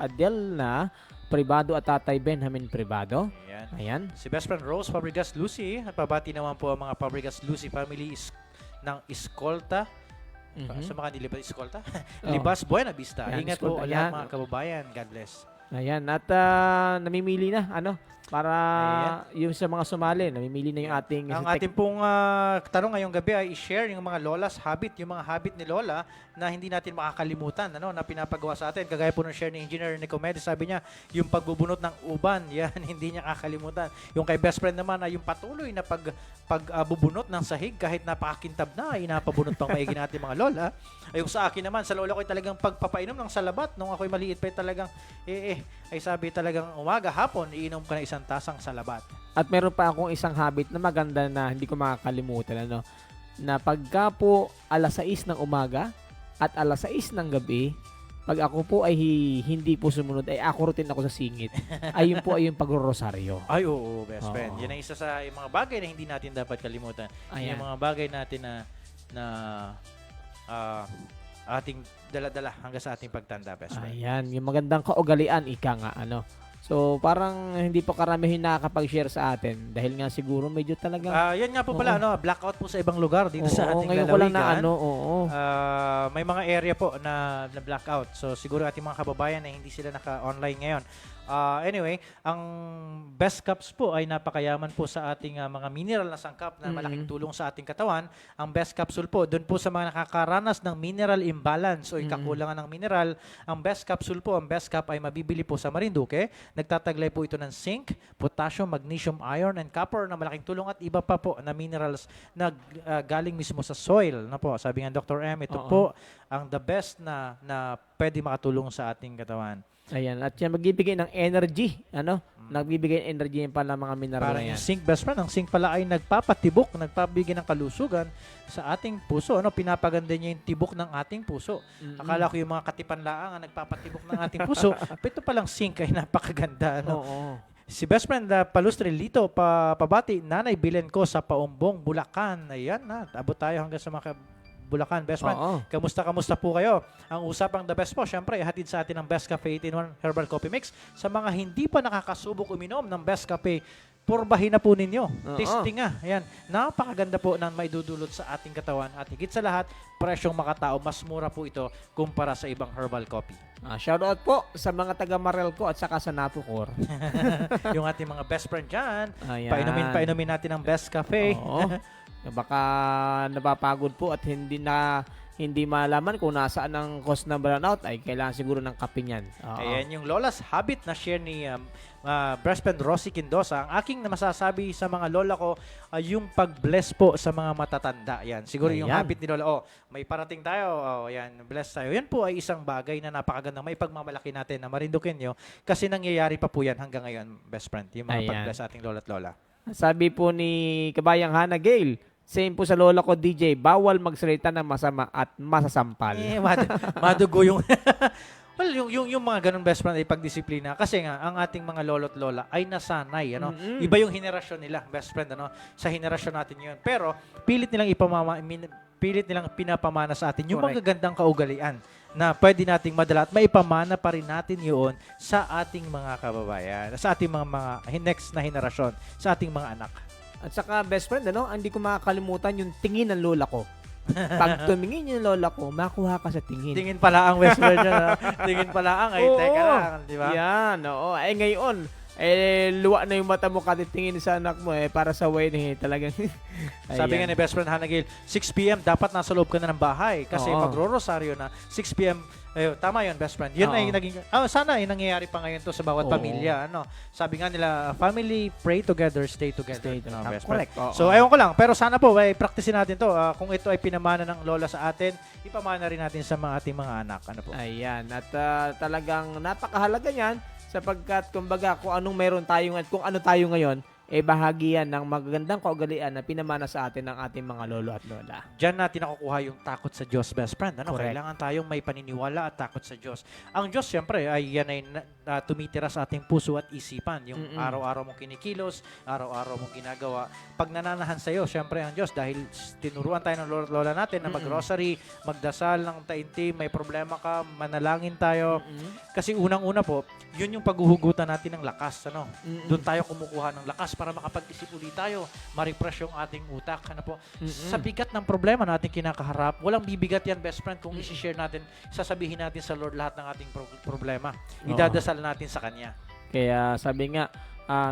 Adelna Privado at Tatay Benjamin Privado. Ayan. Ayan. Si best friend Rose Fabregas Lucy, pabati naman po ang mga Fabregas Lucy family ng Escolta. Sa mga nilibas Escolta. Libas Buena Vista. Ayan, Ingat po Escolta. lahat Ayan. mga kababayan. God bless. Ayan. At namimili na, para yung sa mga sumali, namimili na yung ating... Ang ating pong tanong ngayong gabi ay i-share yung mga lola's habit, yung mga habit ni Lola na hindi natin makakalimutan, na pinapagawa sa atin. Kagaya po ng share ni Engineer Nicomedes, sabi niya, yung pagbubunot ng uban, yan, hindi niya kakalimutan. Yung kay best friend naman ay yung patuloy na pagbubunot ng sahig kahit napakakintab na, inapabunot pang maigi natin mga lola. Ay yung sa akin naman, sa lola ko ay talagang pagpapainom ng salabat. Nung ako'y maliit pa talagang, ay sabi talagang umaga, hapon, iinom ka na isang tasang salabat. At meron pa akong isang habit na maganda na hindi ko makakalimutan, na pagka po alas 6 ng umaga at alas 6 ng gabi, pag ako po ay hindi po sumunod, ay ako routine ako sa singit. Ayun po ay yung pagro-rosaryo. Ay, oo, best Oo. friend. Yan ang isa sa yung mga bagay na hindi natin dapat kalimutan. Ayan. Yung mga bagay natin na ating dala-dala hanggang sa ating pagtanda, best friend. Ayan, yung magandang kaugalian, ika nga, So, parang hindi pa karamihan nakakapag-share sa atin dahil nga siguro medyo talagang... Yan nga po pala, blackout po sa ibang lugar dito sa ating ngayon ko lang lalawigan. na May mga area po na blackout. So, siguro ating mga kababayan na hindi sila naka-online ngayon. Anyway, ang best cups po ay napakayaman po sa ating mga mineral na sangkap na malaking tulong sa ating katawan. Ang best capsule po, doon po sa mga nakakaranas ng mineral imbalance o kakulangan ng mineral, ang best capsule po, ang best cup ay mabibili po sa Marinduque. Nagtataglay po ito ng zinc, potassium, magnesium, iron, and copper na malaking tulong at iba pa po na minerals na galing mismo sa soil. Sabi nga Dr. M, ito po ang the best na pwede makatulong sa ating katawan. Ayan, at yan magbibigay ng energy, nagbibigay ng energy yung pala mga mineral Parang na yan. yung zinc, best friend, ang zinc pala ay nagpapatibok, nagpabigay ng kalusugan sa ating puso. Pinapaganda niya yung tibok ng ating puso. Akala ko yung mga katipan laang ang nagpapatibok ng ating puso. Pero ito palang zinc ay napakaganda. Oo. Si best friend Palustre Lito, pabati, Nanay Bilen ko sa Paumbong, Bulacan. Ayan na, abot tayo hanggang sa mga Bulacan, best friend. Oo. Kamusta po kayo? Ang usapang the best po, syempre, ihatid sa atin ng Best Cafe 8-in-1 Herbal Coffee Mix. Sa mga hindi pa nakakasubok uminom ng Best Cafe, purbahin na po ninyo. Tasting nga. Ayan. Napakaganda po na maidudulot sa ating katawan. At higit sa lahat, presyong makatao, mas mura po ito kumpara sa ibang herbal coffee. Shoutout po sa mga taga Marelco at saka sa Napocor. Yung ating mga best friend dyan, Ayan. painumin natin ng Best Cafe. Oo. Baka napapagod po at hindi malaman kung nasaan ang cause ng burnout, ay kailangan siguro ng kape niyan. Ayan yung Lola's habit na share ni best friend Rosie Quindosa. Ang aking masasabi sa mga lola ko ay yung pag-bless po sa mga matatanda. Yan. Siguro yung Ayan. habit ni Lola. May parating tayo. Yan, bless tayo. Yan po ay isang bagay na napakagandang may pagmamalaki natin na marindukin nyo kasi nangyayari pa po yan hanggang ngayon, best friend. Yung mga Ayan. pag-bless sa ating lola at lola. Sabi po ni Kabayang Hannah Gale, same po sa lola ko, DJ, bawal magsalita ng masama at masasampal. Madugo yung... Well, yung mga ganun best friend ay pagdisiplina. Kasi nga, ang ating mga lolo't lola ay nasanay. Iba yung henerasyon nila, best friend. Sa henerasyon natin yun. Pero, pilit nilang pilit nilang pinapamana sa atin yung Correct. magagandang kaugalian na pwede nating madala at maipamana pa rin natin yun sa ating mga kababayan, sa ating mga next na henerasyon, sa ating mga anak. At saka, best friend, hindi ko makakalimutan yung tingin ng lola ko. Pag tumingin yung lola ko, makuha ka sa tingin. Tingin pala ang best friend niya. Tingin pala ang, ay, Oo. teka lang, di ba? Yan, oo. Ngayon, luwa na yung mata mo katitingin sa anak mo para sa wedding talagang. Sabi nga ni best friend Hannah Gale, 6 p.m. dapat nasa loob ka na ng bahay kasi Oo. magro-rosaryo na 6 p.m. Tama yun, best friend. Yun Oo. ay naging, sana ay nangyayari pa ngayon to sa bawat Oo. pamilya. Ano? Sabi nga nila, family, pray together, stay together. Best friend. Correct. Oo. So, ewan ko lang. Pero sana po, practicein natin to. Kung ito ay pinamana ng lola sa atin, ipamana rin natin sa ating mga anak. Ano po? Ayan. At talagang napakahalaga niyan sapagkat kumbaga kung anong meron tayo at kung ano tayo ngayon, bahagi yan ng magagandang kaugalian na pinamana sa atin ng ating mga lolo at lola. Diyan natin nakukuha yung takot sa Diyos, best friend. Ano? Correct. Kailangan tayong may paniniwala at takot sa Diyos. Ang Diyos, siyempre, ay yan ay tumitira sa ating puso at isipan. Yung araw-araw mong kinikilos, araw-araw mong ginagawa. Pag nananahan sa iyo, siyempre ang Diyos, dahil tinuruan tayo ng lolo at lola natin na mag-rosary, magdasal ng taimtim, may problema ka, manalangin tayo. Kasi unang-una po, yun yung paghuhugutan natin ng lakas. Ano? Doon tayo kumukuha ng lakas para makapag-isip ulit tayo, ma-refresh yung ating utak. Ano po? Sa bigat ng problema na ating kinakaharap, walang bibigat yan, best friend, kung isi-share natin, sasabihin natin sa Lord lahat ng ating problema. Idadasal natin sa Kanya. Kaya sabi nga,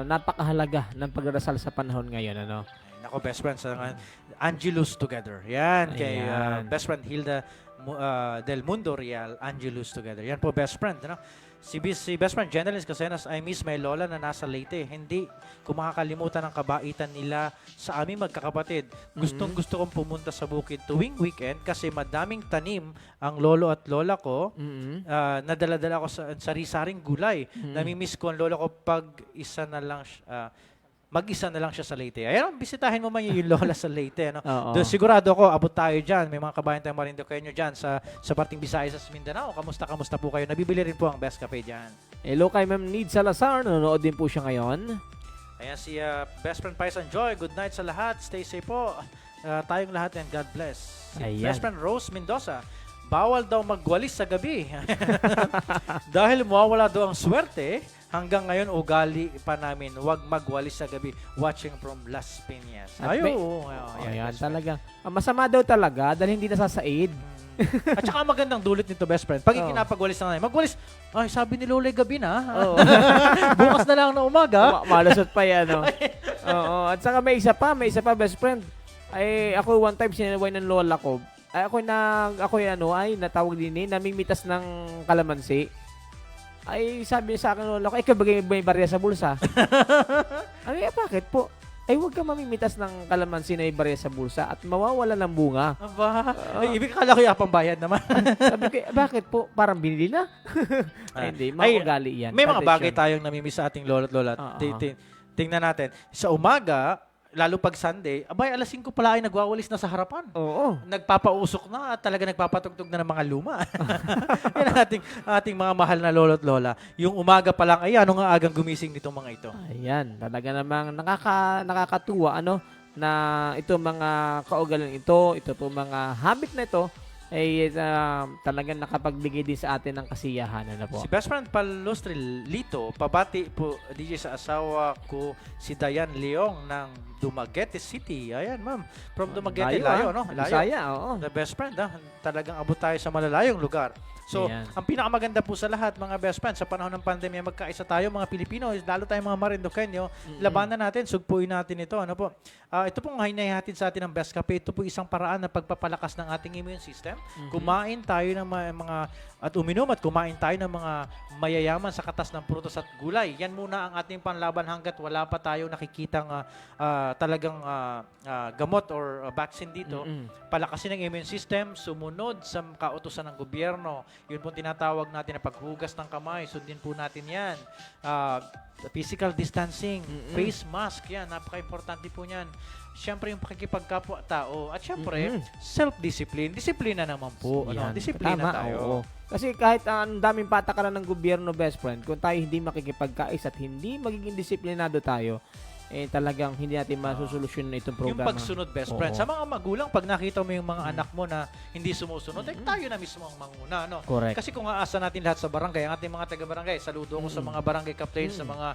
napakahalaga ng pagdarasal sa panahon ngayon. Ano? Ay, nako, best friend, sa Angelus Together. Yan, kay Ayan. best friend Hilda Del Mundo Real, Angelus Together. Yan po, best friend. Ano? Si best friend Jenelis Casenas, I miss my lola na nasa Leyte. Hindi ko makakalimutan ang kabaitan nila sa aming magkakapatid. Gusto kong pumunta sa bukid tuwing weekend kasi madaming tanim ang lolo at lola ko. Nadala-dala ko sa sari-saring gulay. Namimiss ko ang lola ko pag mag-isa na lang siya sa Leyte. Ayan, bisitahin mo man yung lola sa Leyte. Ano? Oo. Sigurado ako, abot tayo dyan. May mga kabayan tayong Marinduqueño dyan sa parting Visayas sa Mindanao. Kamusta po kayo? Nabibili rin po ang Best Cafe dyan. Hello kay Ma'am Need Salazar. Nanonood din po siya ngayon. Ayan si Best Friend Paisan Joy. Good night sa lahat. Stay safe po. Tayong lahat and God bless. Si Ayan. Best Friend Rose Mendoza. Bawal daw magwalis sa gabi. Dahil mawawala daw ang swerte, hanggang ngayon ugali pa namin, wag magwalis sa gabi. Watching from Las Piñas. At may- Ayan, talaga. Masama daw talaga dahil hindi nasasaid. At saka ang magandang dulot nito, best friend. Pag Oo. ikinapagwalis na namin, magwalis, ay, sabi ni Lola gabi na. Oo. Bukas na lang na umaga. Malusot pa yan, no? Oo. At saka may isa pa, best friend. Ay, ako one time sinanaway ng lola ko. Ay, natawag din namimitas ng kalamansi. Ay, sabi sa akin lola ko, ikaw bagay may barya sa bulsa. Ay, bakit po? Ay, huwag ka mamimitas ng kalamansi na may barya sa bulsa at mawawala ng bunga. Aba, ay, ibig kala ko yapang bayad naman. Sabi ko, bakit po? Parang binili na. Ay, hindi, mga ugali yan. May mga Tradisyon. bagay tayong namimiss sa ating lola at lola. Oo. Tingnan natin. Sa umaga, lalo pag Sunday, abay, alas 5 pala ay nagwawalis na sa harapan. Oo. Nagpapausok na at talaga nagpapatugtog na ng mga luma. Yan ang ating mga mahal na lolo at lola. Yung umaga pa lang, ay ano nga agang gumising nitong mga ito. Ayan, talaga namang nakakatuwa na ito mga kaugalan ito po mga habit na ito ay talagang nakapagbigay din sa atin ng kasiyahan po. Si best friend Palustri Lito, pabati po DJ sa asawa ko si Dayan Leong ng Dumaguete City. Ayan, ma'am. From Dumaguete, layo, no? Layo. Bisaya, oo. The best friend, talagang abot tayo sa malalayong lugar. So, Ayan. ang pinakamaganda po sa lahat, mga best friends, sa panahon ng pandemya, magkaisa tayo, mga Pilipino, lalo tayong mga Marinduqueño, labanan natin, sugpuin natin ito. Ano po? Ito pong hinahatid sa atin ng Best Cafe. Ito po isang paraan na pagpapalakas ng ating immune system. Kumain tayo ng mga at uminom at kumain tayo ng mga mayayaman sa katas ng prutas at gulay. Yan muna ang ating panlaban hanggat wala pa tayo nakikitang talagang gamot or vaccine dito. Palakasin ang immune system, sumunod sa kautusan ng gobyerno. Yun po tinatawag natin na paghugas ng kamay. Sundin po natin yan. Physical distancing, face mask, yan. Napaka-importante po yan. Siyempre yung pakikipagkapwa-tao. At siyempre, self-discipline. Disiplina naman po. Yan. Disiplina Tama, tayo. oo. Kasi kahit ang daming patakaran ng gobyerno, best friend, kung tayo hindi makikipagkais at hindi magiging disiplinado tayo, talagang hindi natin masusolusyon itong Yung programa. pagsunod, best Oo. friend. Sa mga magulang, pag nakita mo yung mga anak mo na hindi sumusunod, tayo na mismo ang manguna. No? Correct. Kasi kung aasa natin lahat sa barangay, ang ating mga taga-barangay, saludo ako sa mga barangay captains, sa mga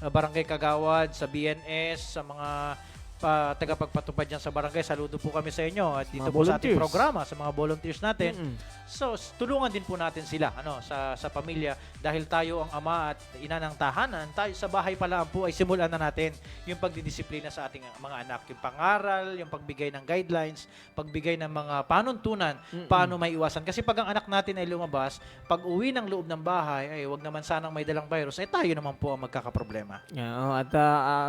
barangay kagawad, sa BNS, sa mga tagapagpatupad dyan sa barangay, saludo po kami sa inyo at dito Mga po sa ating volunteers. programa, sa mga volunteers natin. Mm-mm. So, tulungan din po natin sila sa pamilya dahil tayo ang ama at ina ng tahanan, tayo sa bahay pa lang po ay simulan na natin yung pagdidisiplina sa ating mga anak, yung pangaral, yung pagbigay ng guidelines, pagbigay ng mga panuntunan, paano may iwasan. Kasi pag ang anak natin ay lumabas, pag uwi ng loob ng bahay, ay wag naman sanang may dalang virus, ay tayo naman po ang magkakaproblema. At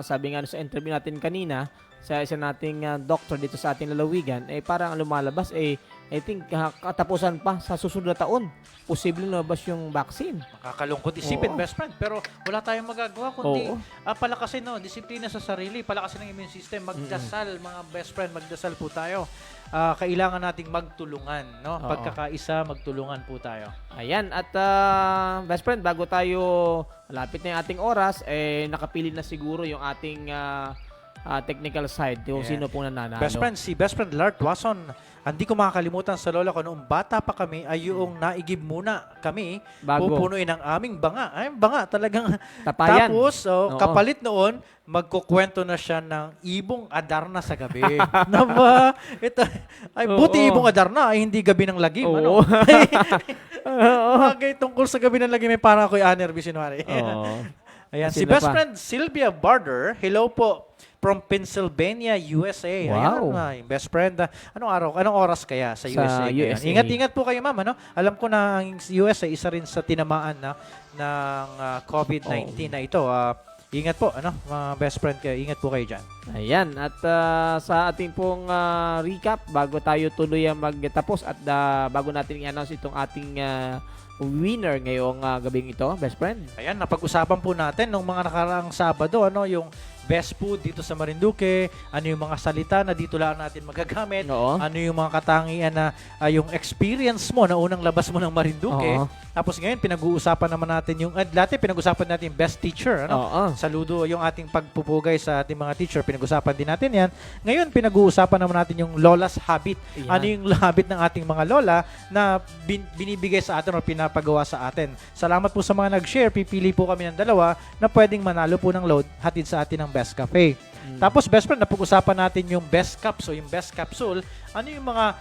sabi nga sa interview natin kanina, sa isa nating doctor dito sa ating lalawigan, parang ang lumalabas, I think katapusan pa sa susunod na taon, posibleng lumabas yung vaccine. Makakalungkot isipin, Oo. best friend. Pero wala tayong magagawa kundi Oo. palakasin, disiplina sa sarili, palakasin ng immune system, magdasal, mga best friend, magdasal po tayo. Kailangan nating magtulungan, no? Oo. Pagkakaisa, magtulungan po tayo. Ayan, at best friend, bago tayo malapit na yung ating oras, nakapili na siguro yung ating technical side, kung Yeah. sino po nananalo. Best friend, si best friend Lard Wasson, hindi ko makakalimutan sa lola ko noong bata pa kami ay yung naigib muna kami Bago. pupunuin ang aming banga. Ay, banga talagang. Tapayan. Tapos, Oo. kapalit noon, magkukwento na siya ng ibong Adarna sa gabi. Naba, ito, ay, buti Oo. ibong Adarna, ay hindi gabi ng lagim. Oo. Ano? Bagay tungkol sa gabi ng lagim, may parang ako'y Aner Visionary. Oo. Ayan, si Sino best pa? friend Sylvia Barder, hello po from Pennsylvania, USA. Wow. Ayan, yung best friend. Anong oras kaya sa USA? ngayon? USA. Ingat-ingat po kayo, ma'am. Alam ko na ang USA, isa rin sa tinamaan ng COVID-19 na ito. Ingat po, mga best friend kayo. Ingat po kayo dyan. Ayan, at sa ating pong recap, bago tayo tuloy magtapos at bago natin i-announce itong ating winner ngayong gabing ito, best friend. Ayan, napag-usapan po natin nung mga nakaraang Sabado, yung best food dito sa Marinduque, ano yung mga salita na dito lang natin magagamit, Oo. ano yung mga katangian na yung experience mo na unang labas mo ng Marinduque. Oo. Tapos ngayon, pinag-uusapan naman natin dati pinag-usapan natin yung best teacher. Oo. Saludo yung ating pagpupugay sa ating mga teacher. Pinag-usapan din natin yan. Ngayon, pinag-uusapan naman natin yung lola's habit. Ayan. Ano yung habit ng ating mga lola na binibigay sa atin o pinapagawa sa atin. Salamat po sa mga nag-share. Pipili po kami ng dalawa na pwedeng manalo po ng load hatid sa atin ng Best Cafe. Tapos, best friend, napag-usapan natin yung best caps o yung best capsule. Ano yung mga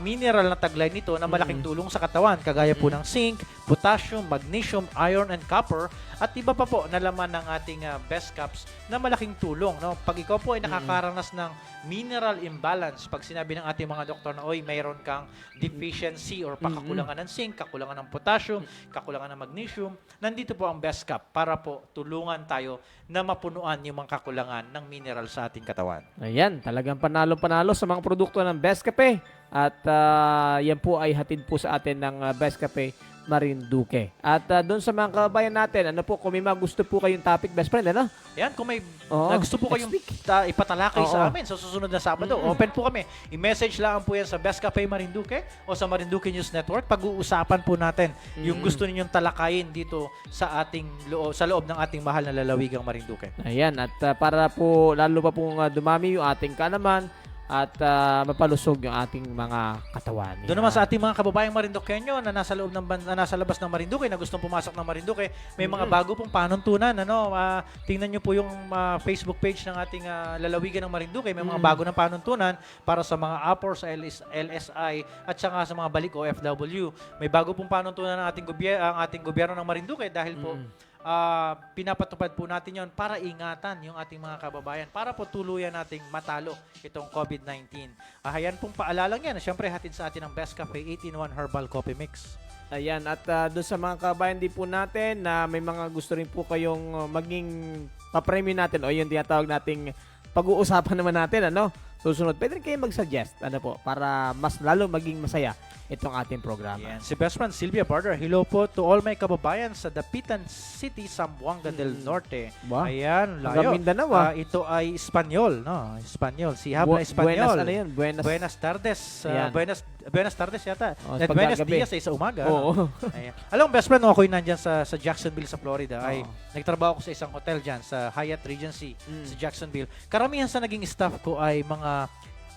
mineral na taglay nito na malaking tulong sa katawan, kagaya po ng zinc, potassium, magnesium, iron, and copper, at iba pa po na laman ng ating best caps na malaking tulong. No? Pag ikaw po ay nakakaranas ng mineral imbalance, pag sinabi ng ating mga doktor na, oy, mayroon kang deficiency or pakakulangan ng zinc, kakulangan ng potassium, kakulangan ng magnesium, nandito po ang best cap para po tulungan tayo na mapunuan yung mga kakulangan ng mineral sa ating katawan. Ayan, talagang panalo-panalo sa mga produkto ng Best Cafe. At yan po ay hatid po sa atin ng Best Cafe Marinduque. At doon sa mga kababayan natin, kung may mga gusto po kayong topic, best friend, Yan, kung may Oo, gusto po kayong next ipatalakay Oo. sa amin sa susunod na Sabado, open po kami. I-message lang po yan sa Best Cafe Marinduque o sa Marinduque News Network. Pag-uusapan po natin yung gusto ninyong talakayin dito sa ating sa loob ng ating mahal na lalawigang Marinduque. Ayan, at para po lalo pa pong dumami yung ating kalaman at mapalusog yung ating mga katawan. Doon naman sa ating mga kababayang Marinduqueño na nasa loob na nasa labas ng Marinduque, na gustong pumasok ng Marinduque, may mga bago pong panuntunan. Tingnan niyo po yung Facebook page ng ating lalawigan ng Marinduque. May mga bago ng panuntunan para sa mga APOR, sa LSI at saka sa mga balik OFW. May bago pong panuntunan ng ating gobyerno ng Marinduque dahil po pinapatupad po natin yon para ingatan yung ating mga kababayan, para po tuluyan nating matalo itong COVID-19. Ayan pong paalalang yan. Siyempre, hatid sa atin ang Best Cafe 18-1 Herbal Coffee Mix. Ayan, at doon sa mga kabayan din po natin na may mga gusto rin po kayong maging papremyo natin o yung tinatawag nating pag-uusapan naman natin, susunod, pwede rin kayo mag-suggest, para mas lalo maging masaya itong ating programa. Yan. Si best friend Sylvia Barder, hello po to all my kababayan sa Dapitan City, Zamboanga del Norte. Ba? Ayan, Hanggang layo. Mindanao, Ito ay Espanyol, no? Espanyol. Si Habla Buenas, Espanyol. Buenas. Tardes. Ayan. Buenas tardes yata. Sa Buenas pagkagabi. dias sa umaga. Oo. Ayan. Alam mo, best friend, nung ako'y nandyan sa Jacksonville, sa Florida, ay Oo. nagtrabaho ko sa isang hotel dyan, sa Hyatt Regency, Mm. sa Jacksonville. Karamihan sa naging staff ko ay mga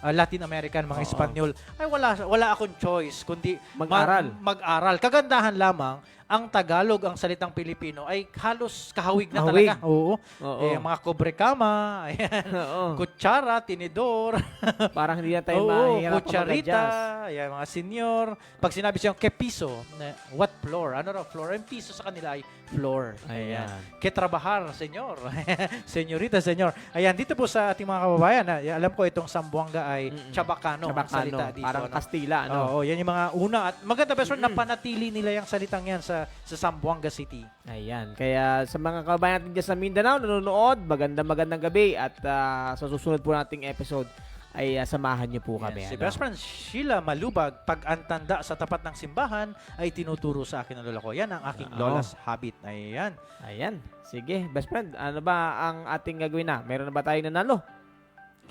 Latin American, mga Oo. Espanyol. Ay wala akong choice kundi Mag-aral. mag-aral. Kagandahan lamang ang Tagalog, ang salitang Pilipino ay halos kahawig na Kahawig. talaga. Oo. Oo. Mga kobrekama, ayan, Oo. kutsara, tinidor, Parang hindi na tayo oo, mahihirapan kutsarita, mag-adjust. ayan, mga senior. Pag sinabi siya, ke piso, what floor? Ano raw floor? Ang piso sa kanila ay floor. Ayan. Que trabajar, senyor. Senyorita, senyor. Ayan, dito po sa ating mga kababayan, alam ko itong Zamboanga ay Chabacano, ang salita dito. Parang no? Kastila, Oo, yan yung mga una. At maganda, best friend, napanatili nila yung salitang yan sa Zamboanga City. Ayan. Kaya sa mga kababayan natin dyan sa Mindanao, nanonood, magandang gabi at sa susunod po nating episode ay samahan niyo po kami. Yes, si best friend Sheila Malubag, pag antanda sa tapat ng simbahan, ay tinuturo sa akin ng lola ko. Yan ang aking lola's habit. Ayan. Ayan. Sige, best friend, ano ba ang ating gagawin na? Meron na ba tayong nanalo?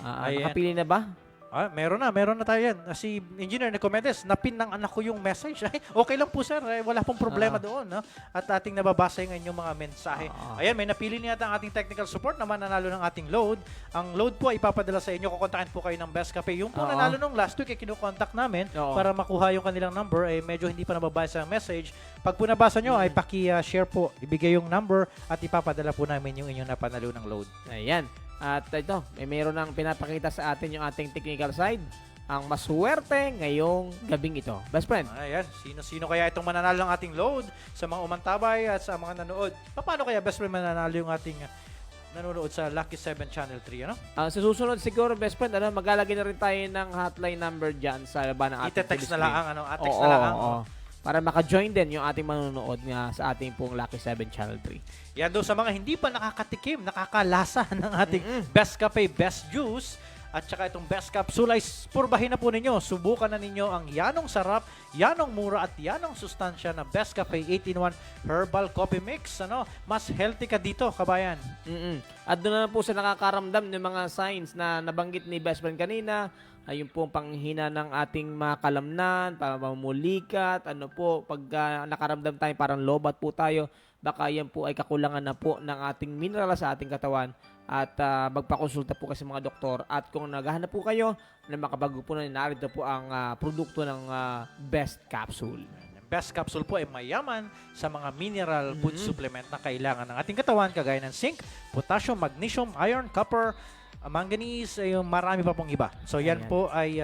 Ayan. Nakapili na ba? Meron na tayo yan. Si Engineer Nicomedes, napin ng anak ko yung message. Ay, okay lang po sir, wala pong problema doon. No? At ating nababasa yung inyong mga mensahe. Ayan, may napili niya ang ating technical support na mananalo ng ating load. Ang load po ay ipapadala sa inyo. Kukontakin po kayo ng Best Cafe. Yung po nanalo nung last week ay kinukontak namin para makuha yung kanilang number. Medyo hindi pa nababasa ang message. Pag po nabasa nyo, ay paki-share po. Ibigay yung number at ipapadala po namin yung inyong napanalo ng load. Ayan. At ito, may meron nang pinapakita sa atin yung ating technical side. Ang maswerte ngayong gabing ito. Best friend. Ayan, sino kaya itong mananalo ng ating load sa mga umantabay at sa mga nanood? Paano kaya best friend mananalo yung ating nanonood sa Lucky 7 Channel 3, ano? Sa susunod siguro, best friend, maglalagay na rin tayo ng hotline number dyan sa baba ng ating Ite-text na screen. lang, text na lang. Para maka-join din yung ating manonood nga sa ating pong Lucky 7 Channel 3. Yan doon sa mga hindi pa nakakatikim, nakakalasa ng ating Best Cafe, Best Juice, at saka itong Best Capsule ay purbahin na po ninyo. Subukan na ninyo ang yanong sarap, yanong mura at yanong sustansya na Best Cafe 8-in-1 Herbal Coffee Mix. Mas healthy ka dito, kabayan. At doon na po sa nakakaramdam ng mga signs na nabanggit ni Best Friend kanina, ay yung pong panghina ng ating mga kalamnan, pamumulikat, pag nakaramdam tayo parang lobat po tayo, baka yan po ay kakulangan na po ng ating mineral sa ating katawan at magpakonsulta po kasi mga doktor. At kung naghahanap po kayo na makabago po na narito po ang produkto ng Best Capsule. Best Capsule po ay mayaman sa mga mineral food supplement na kailangan ng ating katawan kagaya ng zinc, potassium, magnesium, iron, copper, manganese, ay marami pa pong iba. So yan po ay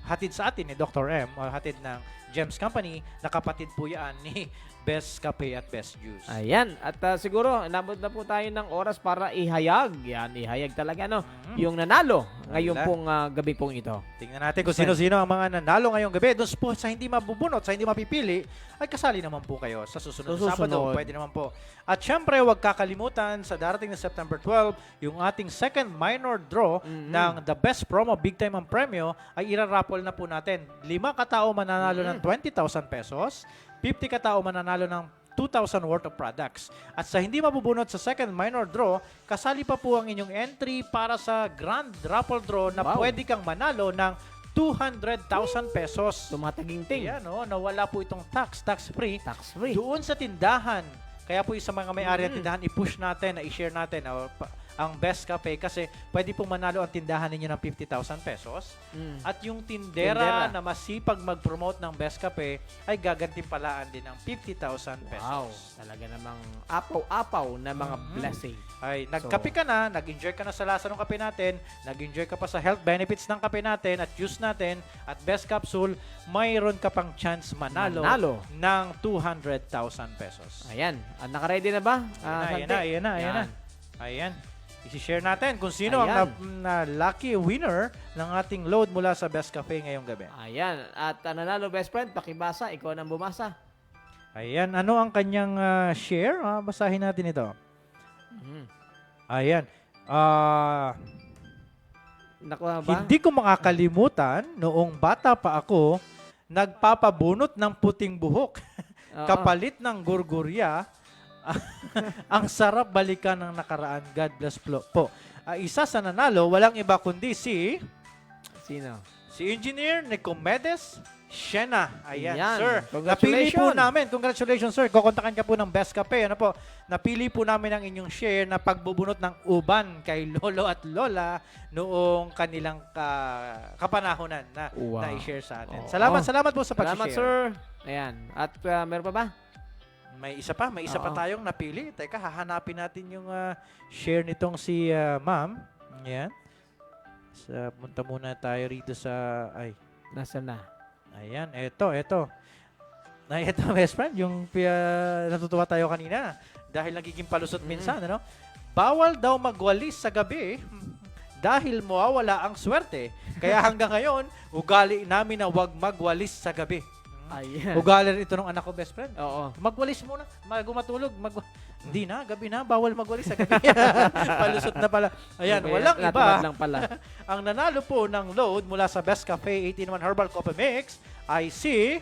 hatid sa atin ni Dr. M, hatid ng Gems Company, na kapatid po yan ni Best Cafe at Best Juice. Ayan. At siguro, nabot na po tayo ng oras para ihayag. Yan, ihayag talaga, yung nanalo ngayon pong gabi pong ito. Tingnan natin kung sino-sino ang mga nanalo ngayong gabi. Doon po sa hindi mabubunot, sa hindi mapipili, ay kasali naman po kayo sa susunod na Sabado. Pwede naman po. At syempre, huwag kakalimutan sa darating na September 12, yung ating second minor draw ng The Best Promo Big Time ang premyo ay iraraffle na po natin. 5 katao mananalo ng 20,000 pesos. 50 katao mananalo ng 2,000 worth of products. At sa hindi mabubunot sa second minor draw, kasali pa po ang inyong entry para sa grand raffle draw na pwede kang manalo ng 200,000 pesos. Tumataginting. Ayan, nawala po itong tax-free. Tax-free. Doon sa tindahan. Kaya po yung sa mga may-ari ng tindahan, i-push natin, i-share natin ang Best Cafe kasi pwede pong manalo ang tindahan ninyo ng 50,000 pesos. At yung tindera na masipag mag-promote ng Best Cafe ay gagantimpalaan din ng 50,000 pesos. Wow, talaga namang apaw-apaw na mga blessing. Ay, nagkape ka na, nag-enjoy ka na sa lasa ng kape natin, nag-enjoy ka pa sa health benefits ng kape natin at juice natin at Best Capsule, mayroon ka pang chance manalo ng 200,000 pesos. Ayan. At nakaready na ba? Ayan. I-share natin kung sino ang lucky winner ng ating load mula sa Best Cafe ngayong gabi. Ayan. At nanalo, best friend, pakibasa. Ikaw nang bumasa. Ayan. Ano ang kanyang share? Basahin natin ito. Ayan. Naku ba? Hindi ko makakalimutan, noong bata pa ako, nagpapabunot ng puting buhok. Oo. Kapalit ng gurgurya. Ang sarap balikan ng nakaraan. God bless po. Isa sa nanalo, walang iba kundi si Sino? Engineer Nicomedes Shena. Ayan, Yan. sir. Congratulations. Napili po namin. Congratulations, sir. Kukontakan ka po ng Best Cafe. Ano po? Napili po namin ang inyong share na pagbubunot ng uban kay Lolo at Lola noong kanilang kapanahonan na Wow. na-share sa atin. Oo. Salamat po sa Salamat, pag-share. sir. Ayan. At meron pa ba? May isa pa Oo. tayong napili. Teka, hahanapin natin yung share nitong si Ma'am. Ayan. Punta muna tayo rito sa Nasaan na? Ayan, eto. Ito, best friend, yung natutuwa tayo kanina dahil nagiging palusot minsan, ano? Bawal daw magwalis sa gabi dahil mawawala ang swerte. Kaya hanggang ngayon, ugali namin na huwag magwalis sa gabi. Ayan. Ugali rin ito ng anak ko, best friend. Oo. Magwalis muna, bago matulog. Hindi na, gabi na, bawal magwalis sa gabi. Palusot na pala. Ayan, Okay, walang natupad iba. lang pala. Ang nanalo po ng load mula sa Best Cafe 18-1 Herbal Coffee Mix ay si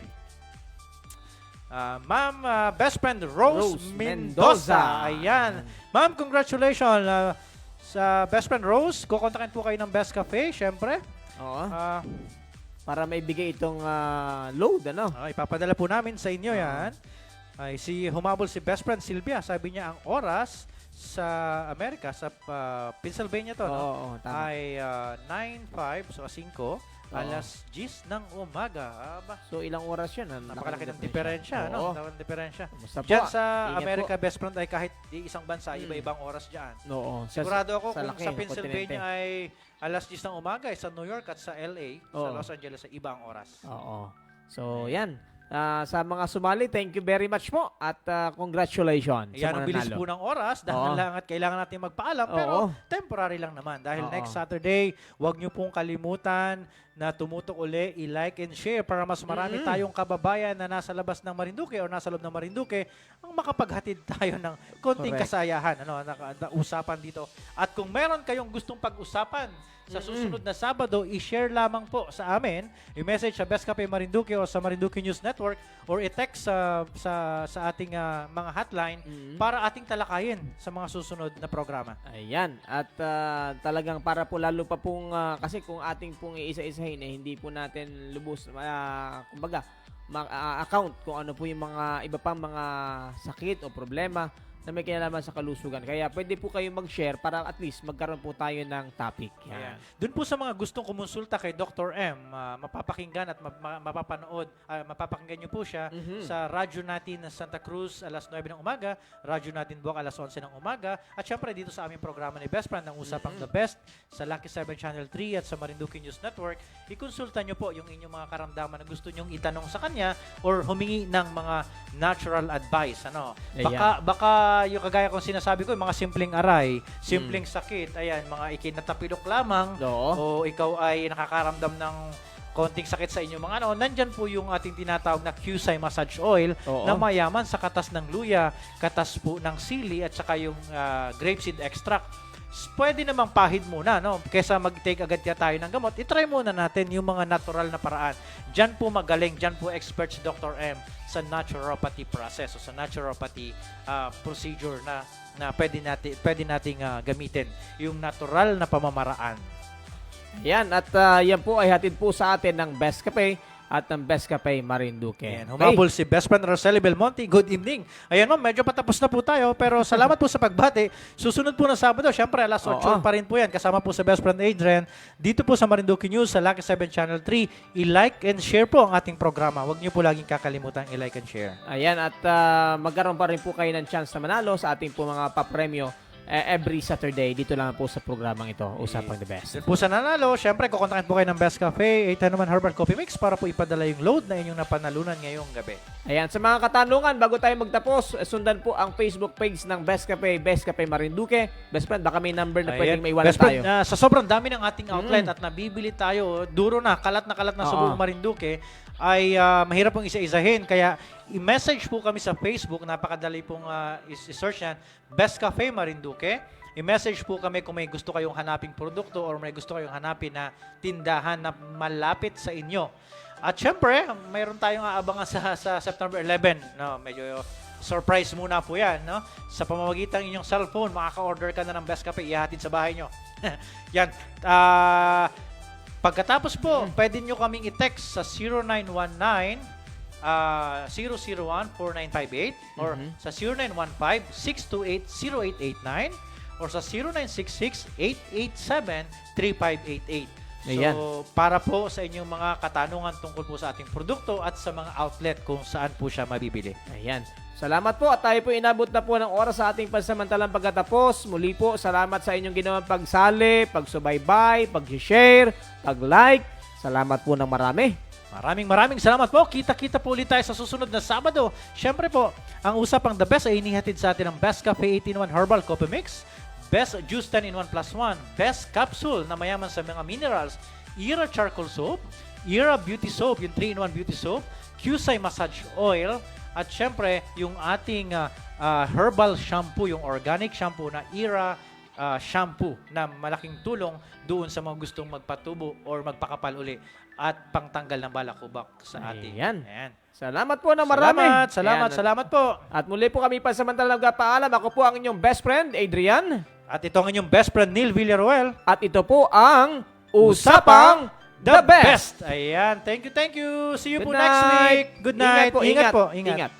Ma'am Best Friend Rose Mendoza. Ayan. Ma'am, congratulations sa Best Friend Rose. Kukontakin po kayo ng Best Cafe, syempre. Oo. Ah, Para maibigay itong load, ano? ipapadala po namin sa inyo yan. Ay humabol si Best Friend Sylvia. Sabi niya ang oras sa Amerika, sa Pennsylvania to, no? Oo, tama. Ay 9:05, so 5, alas 10 ng umaga. Aba, So, ilang oras yun? napakalaki ng diferensya, Oo. no? Napakalaki ng diferensya. Kumusta po? Diyan sa Ingat Amerika, po. Best Friend, ay kahit isang bansa, iba-ibang oras diyan. Oo. Sigurado ako sa kung laki, sa Pennsylvania kontinente. ay alas 10 ng umaga, sa New York at sa LA, sa Oo. Los Angeles, ay ibang oras. Oo. So, yan. Sa mga sumali, thank you very much po at congratulations Yan sa ang mga bilis nanalo. po ng oras dahil Oo. lang at kailangan natin magpaalam pero Oo. temporary lang naman dahil Oo. next Saturday, huwag niyo pong kalimutan na tumutok uli, i-like and share para mas marami tayong kababayan na nasa labas ng Marinduque o nasa loob ng Marinduque ang makapaghatid tayo ng konting Correct. kasayahan, na usapan dito. At kung meron kayong gustong pag-usapan sa susunod na Sabado, i-share lamang po sa amin, i-message sa Best Cafe Marinduque o sa Marinduque News Network or i-text sa ating mga hotline para ating talakayin sa mga susunod na programa. Ayan. At talagang para po lalo pa pong, kasi kung ating pong iisa-isahin, hindi po natin lubos, kumbaga, account kung ano po yung mga iba pang mga sakit o problema na may kinalaman sa kalusugan. Kaya pwede po kayo mag-share para at least magkaroon po tayo ng topic. Ayan. Yan. Doon po sa mga gustong kumonsulta kay Dr. M, mapapakinggan at mapapanood, mapapakinggan nyo po siya sa radyo natin sa Santa Cruz alas 9 ng umaga, radyo natin Buwak alas 11 ng umaga, at syempre dito sa aming programa ni Best Friend, ang Usapang The Best, sa Lucky 7 Channel 3 at sa Marinduque News Network. Ikonsulta nyo po yung inyong mga karamdaman na gusto nyong itanong sa kanya or humingi ng mga natural advice. Ano? Baka yung kagaya kong sinasabi ko, yung mga simpleng aray, simpleng sakit, ayan, mga ikinatapilok lamang, o ikaw ay nakakaramdam ng konting sakit sa inyong mga nandyan po yung ating tinatawag na QSI Massage Oil na mayaman sa katas ng luya, katas po ng sili, at saka yung grapeseed extract. Pwede namang pahid muna, no? Kesa mag-take agad tayo ng gamot, itry muna natin yung mga natural na paraan. Diyan po magaling, diyan po expert si Dr. M sa naturopathy process o sa naturopathy procedure na pwede nating gamitin yung natural na pamamaraan. Yan. At yan po ay hatid po sa atin ng Best Cafe at ng Best Cafe Marinduque. Ayan, humabol si Best Friend Rosely Belmonte. Good evening. Ayan ma'am, medyo patapos na po tayo pero salamat po sa pagbati. Susunod po na Sabado, syempre alas 8 pa rin po yan. Kasama po sa Best Friend Adrian. Dito po sa Marinduque News sa Lucky 7 Channel 3. I-like and share po ang ating programa. Huwag niyo po laging kakalimutan i-like and share. Ayan. At magkaroon pa rin po kayo ng chance na manalo sa ating po mga papremyo every Saturday. Dito lang po sa programang ito, Usapang The Best. Doon po sa nanalo, syempre kukontakin po kayo ng Best Cafe 8 Herbal Coffee Mix para po ipadala yung load na inyong napanalunan ngayong gabi. Ayan, sa mga katanungan, bago tayo magtapos, sundan po ang Facebook page ng Best Cafe Marinduque. Best Friend, baka may number na pwedeng maiwanan Best Friend, tayo. sa sobrang dami ng ating outlet at nabibili tayo, duro na kalat na sa buong Marinduque, ay mahirap pong isa-isahin. Kaya i-message po kami sa Facebook, napakadali pong i-search yan, Best Cafe Marinduque. i-message po kami kung may gusto kayong hanaping produkto or may gusto kayong hanapin na tindahan na malapit sa inyo. At syempre, mayroon tayong aabangan sa September 11. No, medyo surprise muna po yan. No? Sa pamamagitan ng inyong cellphone, makaka-order ka na ng Best Cafe, ihahatid sa bahay nyo. Yan. Pagkatapos po, pwede nyo kaming i-text sa 0919-001-4958 or sa 0915-628-0889 or sa 0966-887-3588. Ayan. So, para po sa inyong mga katanungan tungkol po sa ating produkto at sa mga outlet kung saan po siya mabibili. Ayan. Salamat po at tayo po inabot na po ng oras sa ating pansamantalang pagkatapos. Muli po, salamat sa inyong ginawang pagsali, pagsubaybay, pag-share, pag-like. Salamat po ng marami. Maraming salamat po. Kita-kita po ulit tayo sa susunod na Sabado. Siyempre po, ang usapang The Best ay inihatid sa atin ng Best Cafe 18-in-1 Herbal Coffee Mix, Best Juice 10-in-1 plus 1, Best Capsule na mayaman sa mga minerals, Era Charcoal Soap, Era Beauty Soap, yung 3-in-1 Beauty Soap, Qsai Massage Oil, at syempre yung ating herbal shampoo, yung organic shampoo na Era shampoo na malaking tulong doon sa mga gustong magpatubo or magpakapal uli at pangtanggal ng balakubak sa ating. Ayan. Ayan. Salamat po ng marami. Salamat po. At muli po kami pansamantalang nagpapaalam. Ako po ang inyong best friend, Adrian. At ito ang inyong best friend, Neil Villaruel. At ito po ang Usapang The Best. Ayan. Thank you. See you Good po next night. week. Good night. Ingat po, Ingat po. Ingat.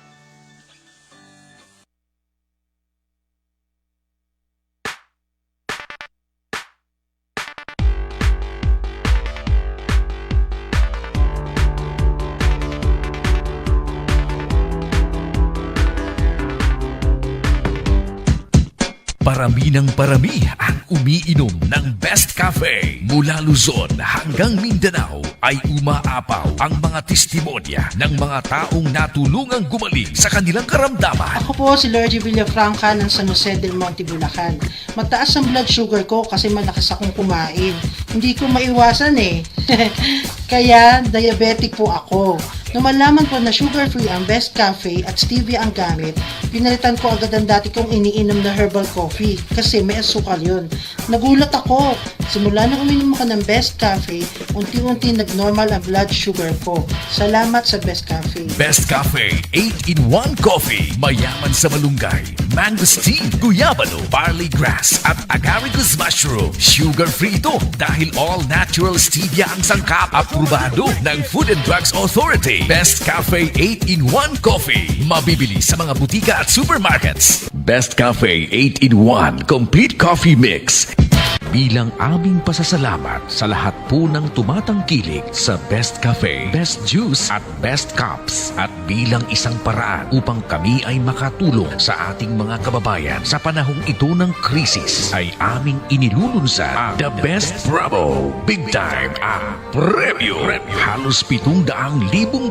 Parami ng parami ang umiinom ng Best Cafe. Mula Luzon hanggang Mindanao ay umaapaw ang mga testimonya ng mga taong natulungang gumaling sa kanilang karamdaman. Ako po si Lorgie Villafranca ng San Jose del Monte, Bulacan. Mataas ang blood sugar ko kasi malakas akong kumain. Hindi ko maiwasan eh. Kaya diabetic po ako. Nung malaman ko na sugar-free ang Best Cafe at stevia ang gamit, pinalitan ko agad ang dati kong iniinom na herbal coffee kasi may asukal yun. Nagulat ako. Simula nang uminom ako ng Best Cafe, unti-unti nag-normal ang blood sugar ko. Salamat sa Best Cafe. Best Cafe 8-in-1 Coffee. Mayaman sa malunggay, mangosteen, guyabano, barley grass at agaricus mushroom. Sugar-free ito dahil all-natural stevia ang sangkap. Aprobado ng Food and Drugs Authority. Best Cafe 8-in-1 Coffee. Mabibili sa mga butika at supermarkets. Best Cafe 8-in-1 Complete Coffee Mix. Bilang aming pasasalamat sa lahat po ng tumatangkilik sa Best Cafe, Best Juice at Best Cups at bilang isang paraan upang kami ay makatulong sa ating mga kababayan sa panahong ito ng krisis ay aming inilulunsad ang The Best Bravo Big Time ang premyo. Halos 700,000 piso